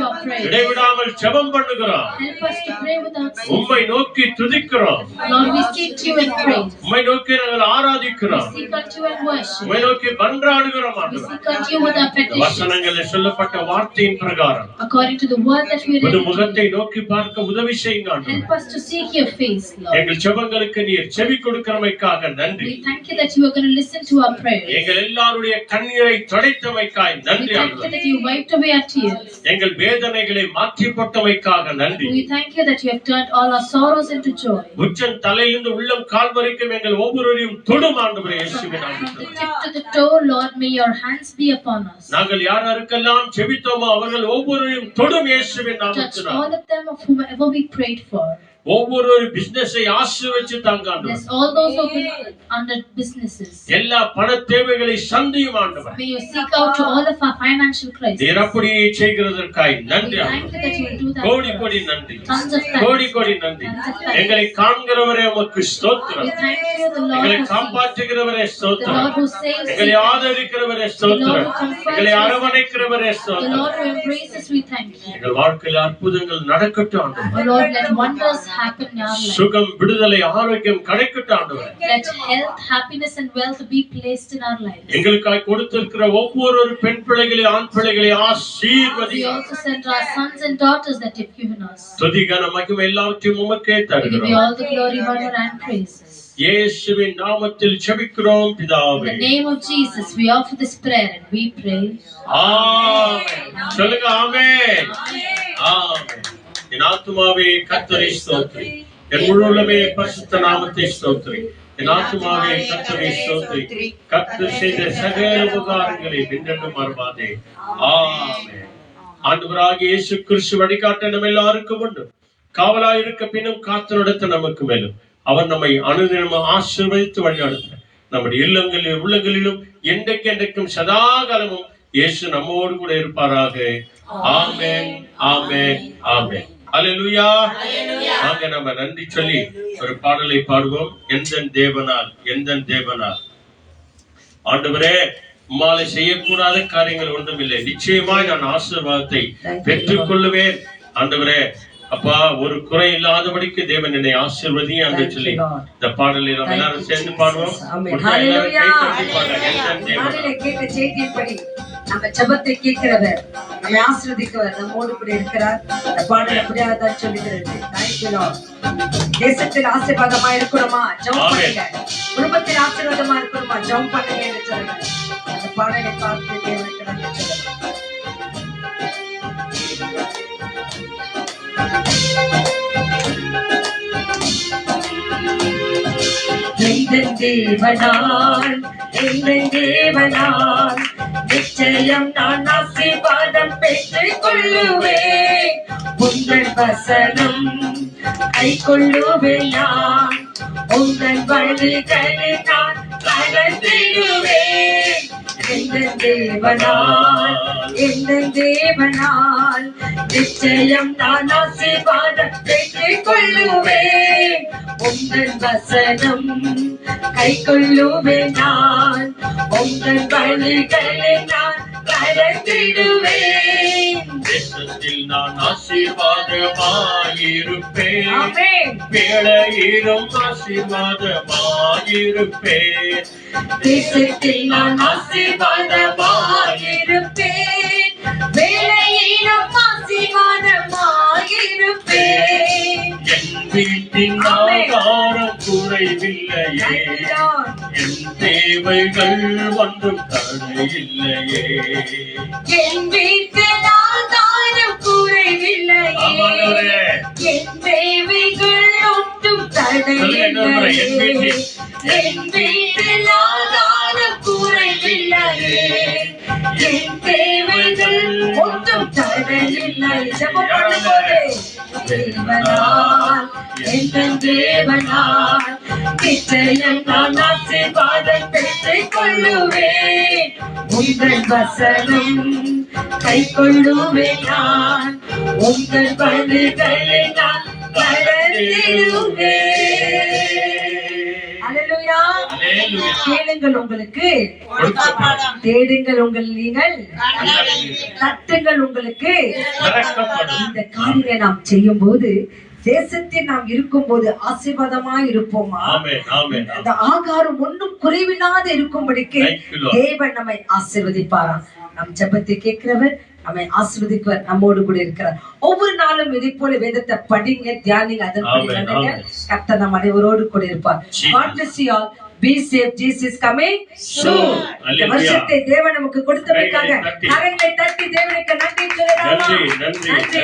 இடைவிடாமல் ஜெபம் பண்ணுகிறோம். help us to pray without ceasing. உம்மை நோக்கி துதிக்கிறோம். Lord, we seek you and praise. உம்மை நோக்கி நாங்கள் ஆராதிக்கிறோம். We seek unto you and worship. உம்மை நோக்கி மன்றாடுகிறோம். We seek unto you with our petition. வசனங்களில் சொல்லப்பட்ட வார்த்தையின் பிரகாரம் according to the word that we read. முகத்தை நோக்கி பார்க்க உதவி செய்யுங்க ஆண்டவரே. Help us to seek your face, Lord. எங்கள் ஜெபங்களுக்கு நீர் செவி கொடுக்கிறமைக்காக நன்றி. We thank you that you are going to listen to our prayers. எங்கள் எல்லாருடைய கண்ணீரை துடைத்தமைக்காய் நன்றி ஆண்டவரே. We thank you that you wiped away our tears. எங்கள் வேதனைகளை மாற்றி போட்டமைக்காக நன்றி. We thank you that you have turned all our sorrows into joy. உச்சன் தலையிலிருந்து உள்ளம் கால் வரைக்கும் எங்கள் ஒவ்வொருவரையும் தொடும் ஆண்டவரே இயேசுவின் நாமத்தில். From the tip to the toe, Lord, may your hands be upon us. நாங்கள் யாரெல்லாம் ஜெபித்தோமோ அவர்கள் ஒவ்வொருவரையும் தொடும் இயேசுவின் Touch நாமத்தில். all of them of whomever we prayed for. ஒவ்வொரு பிசினஸை ஆசீர்வதிச்சு தாங்க ஆண்டவரே. Bless all those who are under businesses. எல்லா பண தேவைகளை சந்தியும் ஆண்டவரே. May you seek out to all of our financial crisis. நீர் அப்படியே செய்கிறதற்காய் நன்றி We ஆண்டவரே. thank you that you will do that. கோடி கோடி நன்றி, Tons of thanks. கோடி கோடி நன்றி. எங்களை காண்கிறவரே உமக்கு ஸ்தோத்திரம். We thank you, the எங்களை Lord who sees, காப்பாற்றுகிறவரே the ஸ்தோத்திரம். Lord who saves, எங்களை the ஆதரிக்கிறவரே ஸ்தோத்திரம். எங்களை அரவணைக்கிறவரே ஸ்தோத்திரம். Lord who embraces, we thank you. எங்கள் வாழ்க்கையில் அற்புதங்கள் நடக்கட்டும் ஆண்டவரே. Oh Lord, let wonders happen in our life. சுகம், விடுதலை, ஆரோக்கியம் கிடைக்கட்டும் ஆண்டவரே. Let health, happiness and wealth be placed in our lives. எங்களுக்காய் கொடுத்திருக்கிற ஒவ்வொரு பெண் பிள்ளைகளை, ஆண் பிள்ளைகளை We ஆசீர்வதிங்க. also send our sons and daughters that you've given us. துதி கன மகிமை எல்லாவற்றையும் உமக்கே We give you தருகிறோம். all the glory, honor and praises. இயேசுவின் நாமத்தில் ஜெபிக்கிறோம் In பிதாவே. the name of Jesus, we offer this prayer and we pray. ஆமென். சொல்லுங்க ஆமென். ஆமென். என் ஆத்துமாவே கர்த்தரை ஸ்தோத்திரி, என் முழு உள்ளமே பரிசுத்த நாமத்தை ஸ்தோத்திரி. என் ஆத்துமாவே கர்த்தரை ஸ்தோத்திரி, கர்த்தர் செய்த சகல உபகாரங்களை என்றென்றும் மறவாதே. ஆமென். ஆண்டவராகிய இயேசு கிறிஸ்து வழிகாட்ட நம்ம எல்லாருக்கும் உண்டு. காவலாயிருக்க பின்னும் காத்து நடத்த நமக்கு மேலும் அவர் நம்மை அனுதினமும் ஆசீர்வதித்து வழிநடத்த நம்முடைய இல்லங்களிலும் உள்ளங்களிலும் என்றைக்கும் சதாகாலமும் இயேசு நம்மோடு கூட இருப்பாராக. ஆமென், ஆமென், ஆமென். அல்லேலூயா. வாங்க நம்ம நன்றி சொல்லி ஒரு பாடலை பாடுவோம். எந்தன் தேவனால், எந்தன் தேவனால். ஆண்டவரே, உம்மாலே செய்யக்கூடாத காரியங்கள் ஒன்றும் இல்லை. நிச்சயமாய் நான் ஆசீர்வாதத்தை பெற்றுக் கொள்ளுவேன். ஆண்டவரே, அப்பா, ஒரு குறை இல்லாதபடிக்கு தேவன் என்னை ஆசீர்வதியும் என்று சொல்லி இந்த பாடலை நம்ம எல்லாரும் சேர்ந்து பாடுவோம். கேட்ட செய்தியின்படி நம்ம ஜெபத்தை கேட்கிறவர், நம்மை ஆசீர்வதிக்கிறவர் நம்மோடு கூட இருக்கிறார். இந்த பாடல் அப்படியாதான் சொல்லுகிறது. தேசத்தில் ஆசீர்வாதமா இருக்கணுமா, ஜெபம் பண்ணுங்க. குடும்பத்தில் ஆசீர்வாதமா இருக்கணுமா, ஜெபம் பண்ணுங்க என்று சொல்லுங்க. அந்த பாடலை பார்த்து தேவனுக்கு நன்றி சொல்லலாம். எங்கள் தேவனால், எங்கள் தேவனால் நிச்சயம் நான் ஆசீர்வாதம் பெற்றுக் கொள்ளுவேன். உங்கள் வசனம் கை கொள்ளுவேன் நான், உங்கள் வழிகளை நான் நடத்திடுவேன். எங்கள் தேவனால், எங்கள் தேவனால் நிச்சயம் நான் ஆசீர்வாதம் பெற்றுக் கொள்ளுவேன். உங்கள் வசனம் கை கொள்ளுவேன் நான், உங்கள் வழிகளை நான் நடத்திடுவேன். தேசத்தில் நான் ஆசீர்வாதமாயிருப்பேன். ஆமென். வேளையிலும் ஆசீர்வாதமாயிருப்பேன். தேசத்தில் நான் ஆசீர்வாதமாயிருப்பேன், வேலையிலும் ஆசீர்வாதமாயிருப்பேன். என் வீட்டின் ஆகாரம் குறைவில்லையே, என் தேவைகள் ஒன்றும் தடையில்லையே. என் வீட்டில் ஆதாரம் குறைவில்லையே, என் தேவைகள் ஒன்றும் தடையில்லையே. என் வீட்டில் ஆதாரம் குறைவில்லையே, என் தேவைகள் ஒன்றும் தடையில்லை. ஜெபம் பண்ணும்போது தேவனால், எங்கள் தேவனால் நிச்சயம் நான் ஆசீர்வாதம் பெற்றுக் கொள்ளுவேன். உங்கள் வசனம் கை கொள்ளுவேன் நான், உங்கள் வழிகளை நான் நடத்திடுவேன். அல்லேலூயா. அல்லேலூயா. கேளுங்கள் உங்களுக்கு கொடுக்கப்படும். தேடுங்கள் உங்கள் நீங்கள் தட்டுங்கள் உங்களுக்கு. திறக்கப்படும். இந்த காரியங்களை நாம் செய்யும் போது, தேசத்தில் நாம் இருக்கும் போது ஆசீர்வாதமா இருப்போமா? ஆமென், ஆமென். அந்த ஆகாரம் ஒன்றும் குறைவில்லாத இருக்கும்படிக்கு Thank you, Lord. தேவன் நம்மை ஆசீர்வதிப்பாராம். நம் ஜெபத்தை கேட்கிறவர், நம்மை ஆசீர்வதிக்கிறவர், நம்மோடு கூட இருக்கிறார். ஒவ்வொரு நாளும் இதை போல வேதத்தை படிங்க, தியானிங்க, அதன்படி Amen, நடங்க. amen. கர்த்தர் நம் அனைவரோடு கூட இருப்பார். Jesus. God bless you all. Be safe. Jesus is coming soon. இந்த Hallelujah. வருஷத்தை தேவன் நமக்கு கொடுத்தமைக்காக கைகளை தட்டி. கரங்களை தட்டி தேவனுக்கு நன்றி சொல்லலாமா? நன்றி, நன்றி, நன்றி.